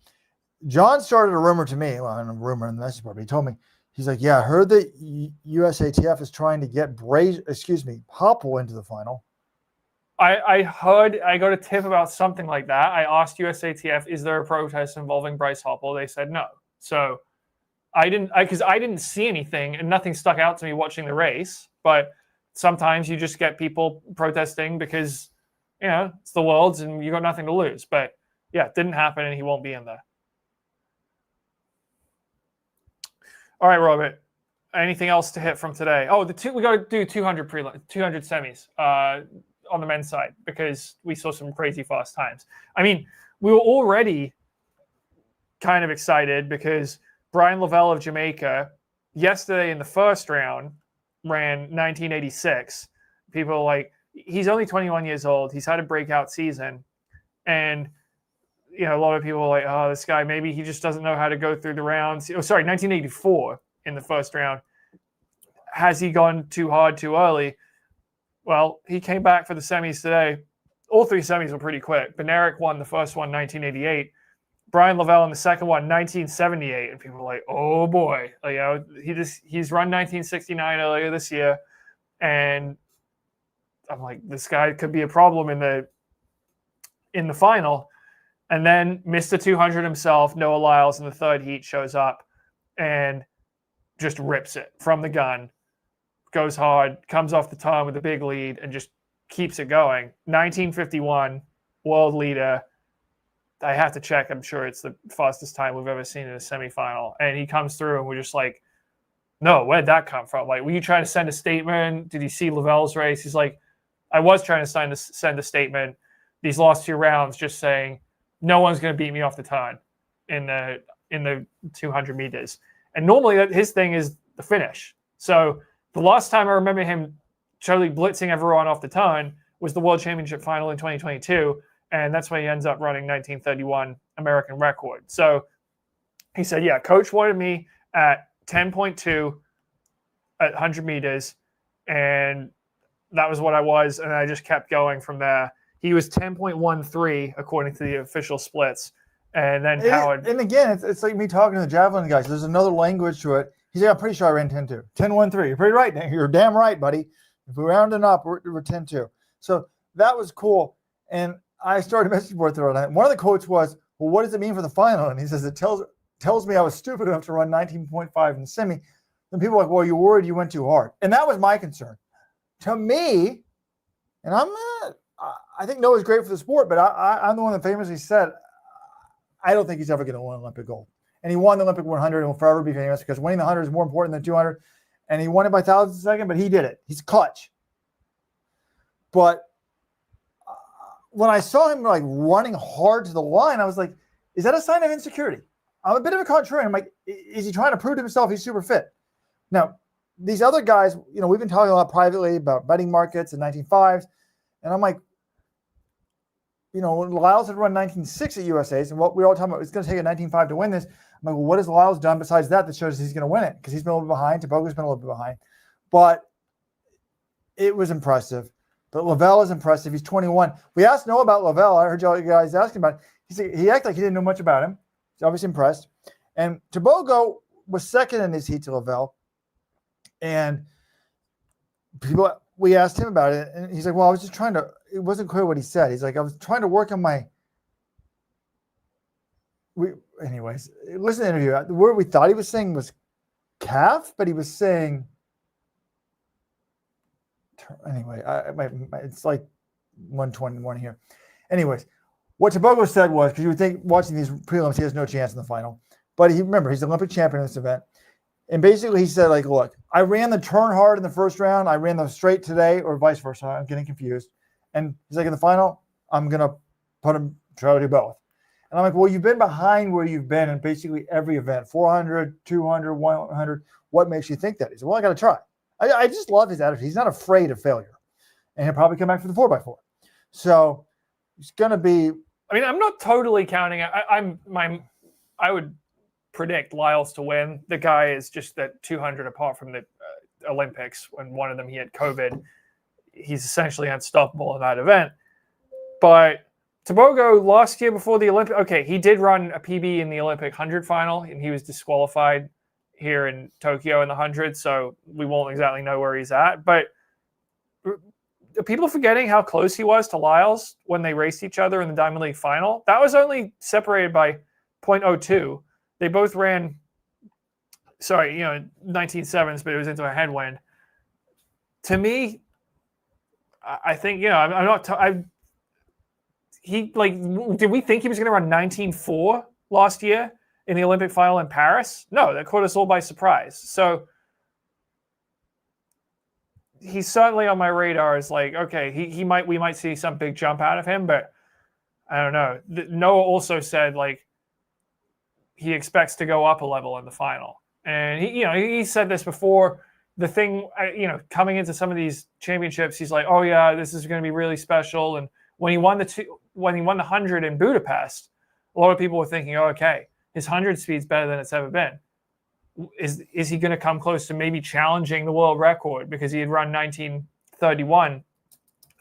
Speaker 1: John started a rumor to me. Well, I don't know, rumor in the message board, but he told me. He's like, yeah, I heard that USATF is trying to get Hoppel into the final.
Speaker 2: I heard, I got a tip about something like that. I asked USATF, is there a protest involving Bryce Hoppel? They said no. So because I didn't see anything and nothing stuck out to me watching the race. But sometimes you just get people protesting because, it's the Worlds and you got nothing to lose. But yeah, it didn't happen and he won't be in there. All right, Robert. Anything else to hit from today? Oh, we got to do 200 semis on the men's side because we saw some crazy fast times. We were already kind of excited because Brian Lavelle of Jamaica yesterday in the first round ran 1986. People are like, he's only 21 years old. He's had a breakout season. And, a lot of people are like, oh, this guy, maybe he just doesn't know how to go through the rounds. 1984 in the first round. Has he gone too hard too early? Well, he came back for the semis today. All 3 semis were pretty quick. Benerick won the first one, 1988. Brian Lavelle in the second one, 1978. And people were like, oh boy. He's run 1969 earlier this year. And I'm like, this guy could be a problem in the final. And then Mr. 200 himself, Noah Lyles, in the third heat shows up and just rips it from the gun. Goes hard, comes off the turn with a big lead, and just keeps it going. 1951, world leader. I have to check. I'm sure it's the fastest time we've ever seen in a semifinal. And he comes through, and we're just like, no, where'd that come from? Like, were you trying to send a statement? Did you see Lavelle's race? He's like, I was trying to send a statement. These last 2 rounds, just saying, no one's going to beat me off the turn in the 200 meters. And normally his thing is the finish. So the last time I remember him totally blitzing everyone off the turn was the World Championship final in 2022. And that's when he ends up running 1931 American record. So he said, yeah, coach wanted me at 10.2 at 100 meters. And that was what I was. And I just kept going from there. He was 10.13 according to the official splits. And then Howard.
Speaker 1: And again, it's like me talking to the javelin guys. There's another language to it. He's like, I'm pretty sure I ran 10.2. 10.13. You're pretty right. You're damn right, buddy. If we're rounding up, we're 10.2. So that was cool. And I started a message board throughout. One of the quotes was, well, what does it mean for the final? And he says, it tells me I was stupid enough to run 19.5 in the semi. And people are like, well, you're worried you went too hard. And that was my concern. To me, and I think Noah's great for the sport, but I'm the one that famously said, I don't think he's ever going to win Olympic gold. And he won the Olympic 100 and will forever be famous because winning the 100 is more important than 200. And he won it by thousandths of a second, but he did it. He's clutch. But when I saw him like running hard to the line, I was like, is that a sign of insecurity? I'm a bit of a contrarian. I'm like, is he trying to prove to himself he's super fit? Now, these other guys, we've been talking a lot privately about betting markets and 19.5s. And I'm like, when Lyles had run 19.6 at USA's, and what we were all talking about, it's going to take a 19.5 to win this. I'm like, well, what has Lyles done besides that shows he's going to win it? Because he's been a little bit behind. Tebogo's been a little bit behind. But it was impressive. But Lavelle is impressive. He's 21. We asked Noah about Lavelle. I heard you guys asking about it. He acted like he didn't know much about him. He's obviously impressed. And Tebogo was second in his heat to Lavelle. And we asked him about it, and he's like, well, I was just trying to, it wasn't clear what he said. He's like, I was trying to work on anyways, listen to the interview. The word we thought he was saying was calf, but he was saying, anyway, it's like 121 here. Anyways, what Tebogo said was, because you would think watching these prelims, he has no chance in the final. But remember, he's the Olympic champion in this event. And basically he said, like, look, I ran the turn hard in the first round. I ran the straight today, or vice versa. I'm getting confused. And he's like, in the final, I'm going to try to do both. And I'm like, well, you've been behind where you've been in basically every event, 400, 200, 100. What makes you think that? He said, well, I got to try. I just love his attitude. He's not afraid of failure. And he'll probably come back for the 4x4. So it's going to be.
Speaker 2: I mean, I'm not totally counting. I would predict Lyles to win. The guy is just that 200 apart from the Olympics. When one of them he had COVID, he's essentially unstoppable in that event. But Tebogo last year before the Olympic, okay, he did run a PB in the Olympic 100 final, and he was disqualified here in Tokyo in the 100, so we won't exactly know where he's at. But are people forgetting how close he was to Lyles when they raced each other in the Diamond League final? That was only separated by 0.02. They both ran, 19.7s, but it was into a headwind. To me, I think, I'm not. Did we think he was going to run 19.4 last year in the Olympic final in Paris? No, that caught us all by surprise. So he's certainly on my radar as like, okay, we might see some big jump out of him, but I don't know. Noah also said like he expects to go up a level in the final. And he said this before. The thing, coming into some of these championships, he's like, oh yeah, this is going to be really special. And when he won the 100 in Budapest, a lot of people were thinking, oh, okay, his 100 speed's better than it's ever been. Is he going to come close to maybe challenging the world record because he had run 1931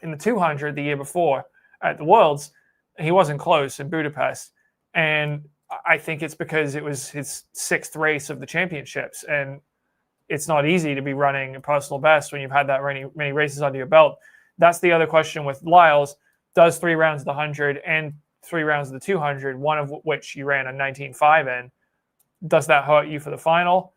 Speaker 2: in the 200 the year before at the Worlds? He wasn't close in Budapest. And I think it's because it was his 6th race of the championships. And it's not easy to be running a personal best when you've had that many races under your belt. That's the other question with Lyles. Does 3 rounds of the 100 and 3 rounds of the 200, one of which you ran a 19.5 in, does that hurt you for the final?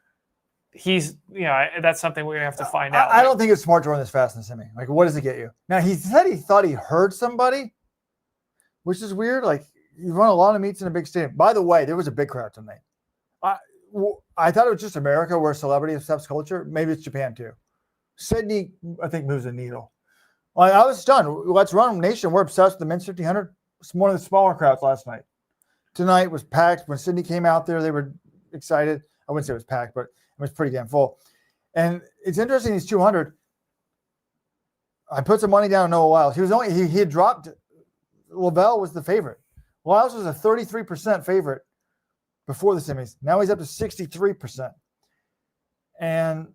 Speaker 2: That's something we're going to have to find out.
Speaker 1: I don't think it's smart to run this fast in the semi. Like, what does it get you? Now, he said he thought he heard somebody, which is weird. Like, you run a lot of meets in a big stadium. By the way, there was a big crowd tonight. I thought it was just America where celebrity accepts culture. Maybe it's Japan too. Sydney, I think, moves the needle. I was stunned. Let's Run Nation. We're obsessed with the men's 1500. It's one of the smaller crowds last night. Tonight was packed. When Sydney came out there, they were excited. I wouldn't say it was packed, but it was pretty damn full. And it's interesting, these 200. I put some money down on Noah Lyles. He had dropped. Lavelle was the favorite. Lyles was a 33% favorite before the semis. Now he's up to 63%. And,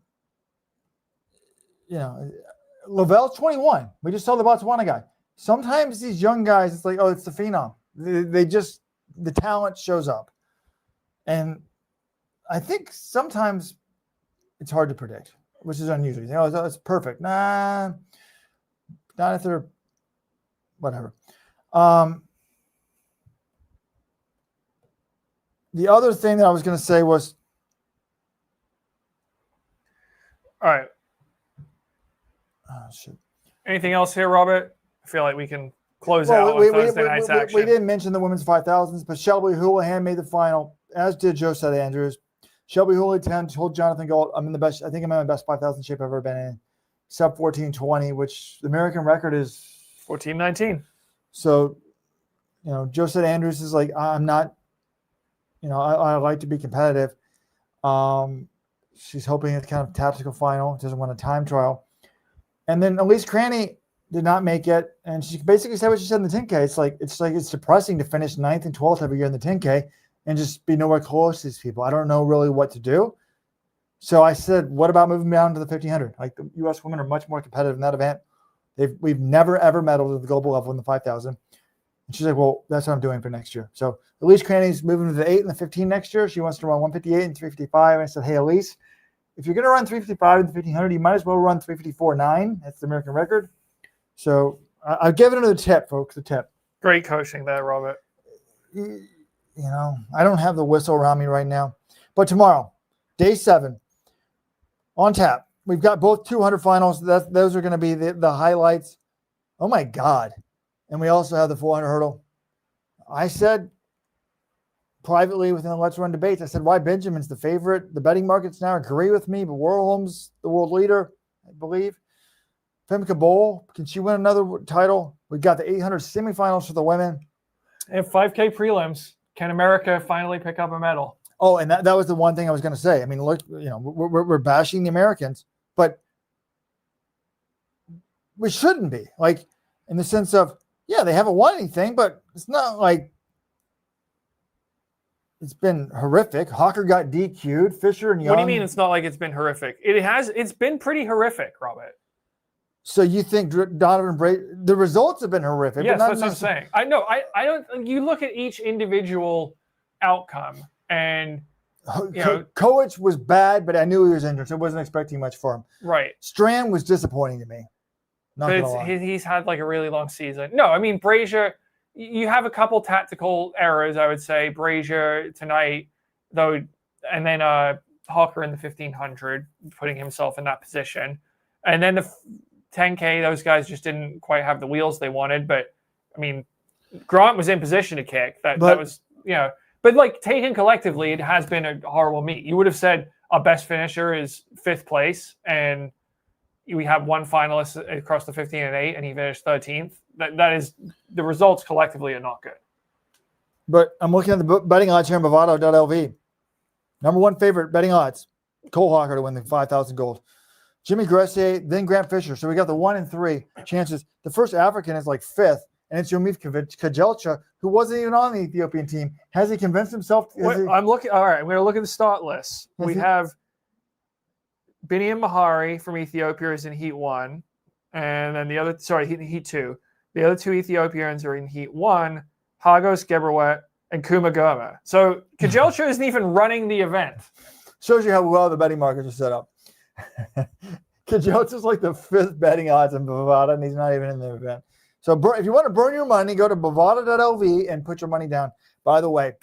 Speaker 1: Lavelle's 21. We just saw the Botswana guy. Sometimes these young guys, it's like, oh, it's the phenom. The talent shows up. And I think sometimes it's hard to predict, which is unusual. It's perfect. Nah, not if they're whatever. The other thing that I was going to say was,
Speaker 2: all right.
Speaker 1: Oh, shit.
Speaker 2: Anything else here, Robert? I feel like we can close out with Thursday night's action.
Speaker 1: We didn't mention the women's 5,000s, but Shelby Houlihan made the final, as did Josette Andrews. Shelby Houlihan told Jonathan Gault, I think I'm in my best 5,000 shape I've ever been in. Sub 14:20, which the American record is
Speaker 2: 14:19.
Speaker 1: So, Josette Andrews is like, I'm not, I like to be competitive. She's hoping it's kind of tactical final, doesn't want a time trial. And then Elise Cranny did not make it, and she basically said what she said in the 10K. It's depressing to finish 9th and 12th every year in the 10K and just be nowhere close to these people. I don't know really what to do. So I said, what about moving down to the 1,500? Like, the U.S. women are much more competitive in that event. We've never, ever medaled at the global level in the 5,000. And she's like, well, that's what I'm doing for next year. So Elise Cranny's moving to the 8 and the 15 next year. She wants to run 158 and 355. And I said, hey, Elise, if you're going to run 355 in the 1,500, you might as well run 354.9. That's the American record. So I've given her the tip, folks, the tip.
Speaker 2: Great coaching there, Robert.
Speaker 1: I don't have the whistle around me right now. But tomorrow, day 7, on tap. We've got both 200 finals. Those are going to be the highlights. Oh, my God. And we also have the 400 hurdle. I said privately within the Let's Run debates, I said, why Benjamin's the favorite? The betting markets now agree with me, but Warholm's the world leader, I believe. Femke Bol, can she win another title? We've got the 800 semifinals for the women.
Speaker 2: And 5K prelims. Can America finally pick up a medal?
Speaker 1: Oh, and that was the one thing I was going to say. I mean, look, we're bashing the Americans, but we shouldn't be. Like, in the sense of, yeah, they haven't won anything, but it's not like it's been horrific. Hawker got DQ'd. Fisher and Young.
Speaker 2: What do you mean it's not like it's been horrific? It's been pretty horrific, Robert.
Speaker 1: So you think Donavan Brazier, the results have been horrific?
Speaker 2: Yes, that's what I'm saying. I know. I don't. You look at each individual outcome, and
Speaker 1: Koech was bad, but I knew he was injured, so I wasn't expecting much for him.
Speaker 2: Right.
Speaker 1: Strand was disappointing to me.
Speaker 2: But he's had like a really long season. No, I mean Brazier. You have a couple tactical errors, I would say. Brazier tonight, though, and then Hawker in the 1,500, putting himself in that position, and then the 10K, those guys just didn't quite have the wheels they wanted. But I mean, Grant was in position to kick. That was, but like taken collectively, it has been a horrible meet. You would have said our best finisher is 5th place, and we have one finalist across the 15 and 8, and he finished 13th. That is, the results collectively are not good.
Speaker 1: But I'm looking at the betting odds here on Bovado.lv. Number 1 favorite betting odds, Cole Hawker to win the 5,000 gold. Jimmy Gressier, then Grant Fisher. So we got the 1 and 3 chances. The first African is like 5th, and it's Yomif Kajelcha, who wasn't even on the Ethiopian team. Has he convinced himself?
Speaker 2: I'm looking. All right, I'm going to look at the start list. We have Biniam Mahari from Ethiopia is in Heat 1, and then Heat 2. The other 2 Ethiopians are in Heat 1, Hagos Gebrewet and Kuma Goma. So Kajelcha isn't even running the event.
Speaker 1: Shows you how well the betting markets are set up. Kajelcha's like the 5th betting odds in Bovada, and he's not even in the event. So if you want to burn your money, go to bovada.lv and put your money down. By the way,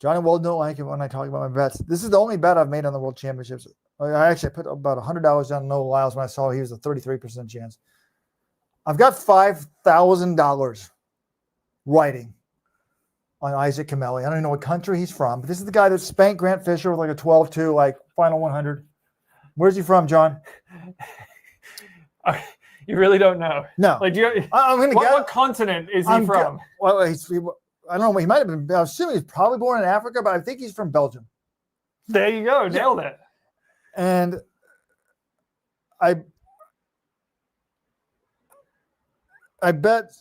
Speaker 1: Johnny Walden don't like it when I talk about my bets. This is the only bet I've made on the World Championships. I put about $100 down on Lyles when I saw he was a 33% chance. I've got $5,000 writing on Isaac Kameli. I don't even know what country he's from, but this is the guy that spanked Grant Fisher with like a 12-2, like final 100. Where's he from, John?
Speaker 2: You really don't know?
Speaker 1: No.
Speaker 2: Like,
Speaker 1: I'm going to guess.
Speaker 2: What continent is he from?
Speaker 1: Well, I don't know. He might have been. I was assuming he's probably born in Africa, but I think he's from Belgium.
Speaker 2: There you go. Nailed it.
Speaker 1: And I bet.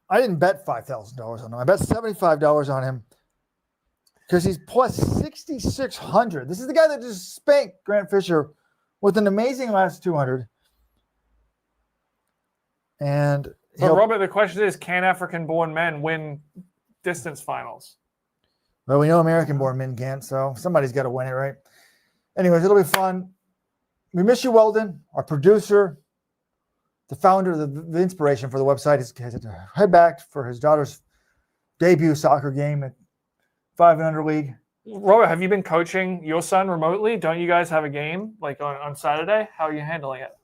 Speaker 1: I didn't bet $5,000 on him. I bet $75 on him because he's plus 6,600. This is the guy that just spanked Grant Fisher with an amazing last 200. And
Speaker 2: but Robert, the question is, can African-born men win distance finals?
Speaker 1: Well, we know American-born men can't, so somebody's got to win it, right? Anyways, it'll be fun. We miss you, Weldon, our producer, the founder, the inspiration for the website. He's had to head back for his daughter's debut soccer game at 5 and Under League.
Speaker 2: Robert, have you been coaching your son remotely? Don't you guys have a game like on Saturday? How are you handling it?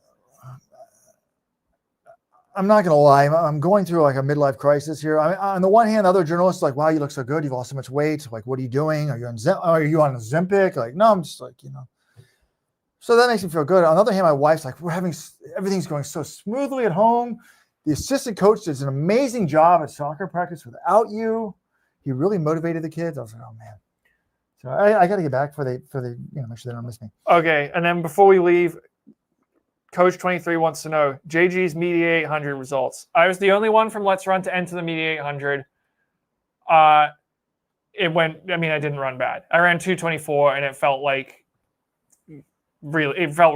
Speaker 1: I'm not going to lie. I'm going through like a midlife crisis here. I mean, on the one hand, other journalists are like, wow, you look so good. You've lost so much weight. Like, what are you doing? Are you on Ozempic? Like, no, I'm just like, So that makes me feel good. On the other hand, my wife's like, everything's going so smoothly at home. The assistant coach does an amazing job at soccer practice without you. He really motivated the kids. I was like, oh man. So I got to get back for the make sure they don't miss me.
Speaker 2: Okay, and then before we leave, Coach 23 wants to know JG's Media 800 results. I was the only one from Let's Run to enter the Media 800. I didn't run bad. I ran 2:24, and it felt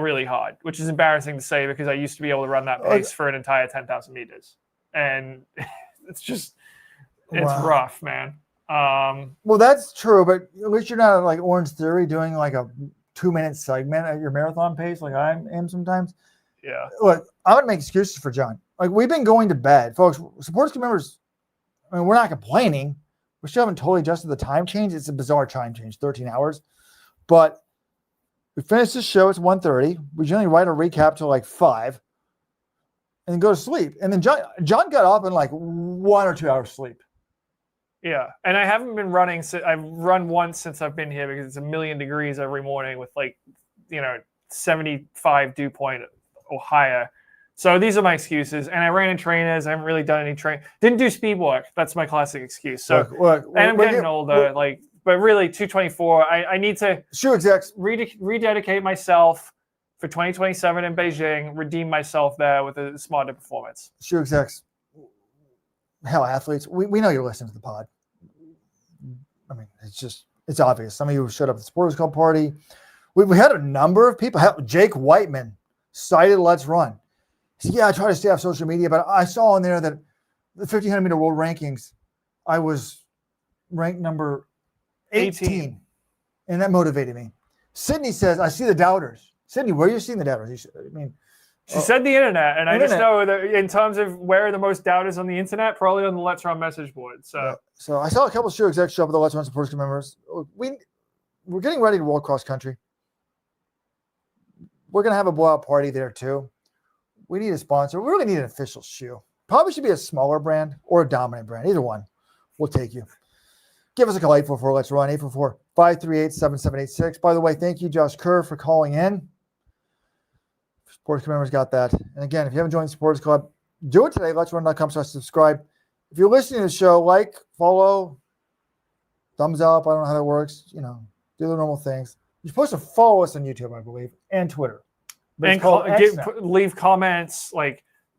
Speaker 2: really hard, which is embarrassing to say because I used to be able to run that pace for an entire 10,000 meters. And it's rough, man.
Speaker 1: Well, that's true, but at least you're not like Orange Theory doing like a 2-minute segment at your marathon pace like I am sometimes.
Speaker 2: Yeah.
Speaker 1: Look, I would make excuses for John. Like, we've been going to bed. Folks, supporters members, I mean, we're not complaining. We still haven't totally adjusted the time change. It's a bizarre time change, 13 hours. But we finished this show. It's 1:30. We generally write a recap till like 5 and then go to sleep. And then John got up in like 1 or 2 hours sleep.
Speaker 2: Yeah, and I haven't been running. I've run once since I've been here because it's 1,000,000 degrees every morning with 75 dew point or higher. So these are my excuses. And I ran in trainers. I haven't really done any training. Didn't do speed work. That's my classic excuse. So and I'm getting older. But really 2:24. I need to
Speaker 1: shoe execs
Speaker 2: rededicate myself for 2027 in Beijing. Redeem myself there with a smarter performance.
Speaker 1: Shoe execs. Hell, athletes, we know you're listening to the pod. I mean, it's obvious. Some of you showed up at the Supporters Club party. We had a number of people. Jake Whiteman cited Let's Run. He said, yeah, I try to stay off social media, but I saw on there that the 1,500 meter world rankings, I was ranked number 18. And that motivated me. Sydney says, I see the doubters. Sydney, where are you seeing the doubters?
Speaker 2: She said the internet, and I just know that in terms of where are the most doubters on the internet, probably on the Let's Run message board. So
Speaker 1: I saw a couple of shoe execs show up at the Let's Run Supporters members. We're getting ready to roll cross country. We're going to have a blowout party there too. We need a sponsor. We really need an official shoe. Probably should be a smaller brand or a dominant brand. Either one. We'll take you. Give us a call, 844 Let's Run, 844-538-7786. By the way, thank you, Josh Kerr, for calling in. Supporters Club members got that. And again, if you haven't joined the Supporters Club, do it today. Let'sRun.com/subscribe. If you're listening to the show, like, follow, thumbs up. I don't know how that works. Do the normal things. You're supposed to follow us on YouTube, I believe, and Twitter.
Speaker 2: And leave comments.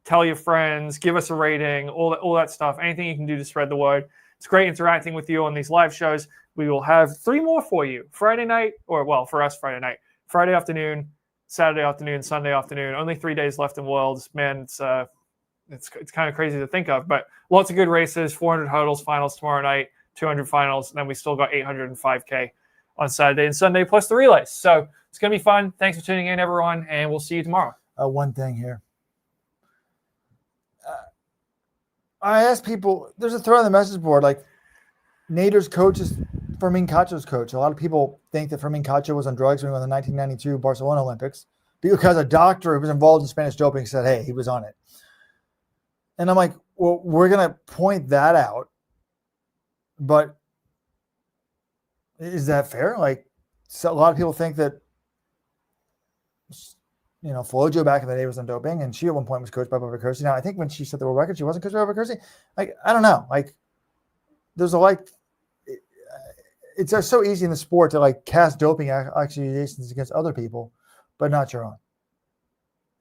Speaker 2: tell your friends, give us a rating, all that stuff. Anything you can do to spread the word. It's great interacting with you on these live shows. We will have 3 more for you. Friday night, or well, for us, Friday night, Friday afternoon, Saturday afternoon, Sunday afternoon. Only 3 days left in Worlds. Man, it's kind of crazy to think of, but lots of good races. 400 hurdles finals tomorrow night, 200 finals, and then we still got 805K on Saturday and Sunday, plus the relays. So it's going to be fun. Thanks for tuning in, everyone, and we'll see you tomorrow.
Speaker 1: One thing here. I asked people, there's a thread on the message board, like Nader's coach is Fermin Cacho's coach. A lot of people think that Fermin Cacho was on drugs when he won the 1992 Barcelona Olympics because a doctor who was involved in Spanish doping said, hey, he was on it. And I'm like, well, we're going to point that out, but is that fair? Like, so a lot of people think that, Flojo back in the day was on doping, and she at one point was coached by Barbara Kersey. Now, I think when she set the world record, she wasn't coached by Barbara Kersey. Like, I don't know. Like, there's it's just so easy in the sport to cast doping accusations against other people, but not your own.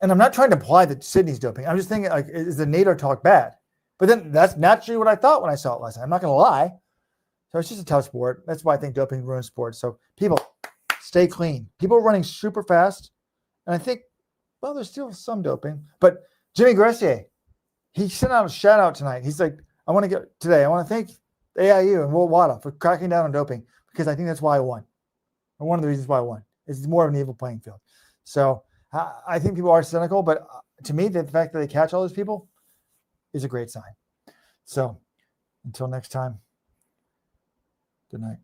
Speaker 1: And I'm not trying to imply that Sydney's doping. I'm just thinking, is the Nader talk bad? But then that's naturally what I thought when I saw it last night. I'm not going to lie. So it's just a tough sport. That's why I think doping ruins sports. So people, stay clean. People are running super fast. And I think, well, there's still some doping. But Jimmy Gressier, he sent out a shout out tonight. He's like, I want to thank AIU and Will Wada for cracking down on doping, because I think that's why I won. And one of the reasons why I won. It's more of an evil playing field. So I think people are cynical, but to me, the fact that they catch all those people is a great sign. So until next time, good night.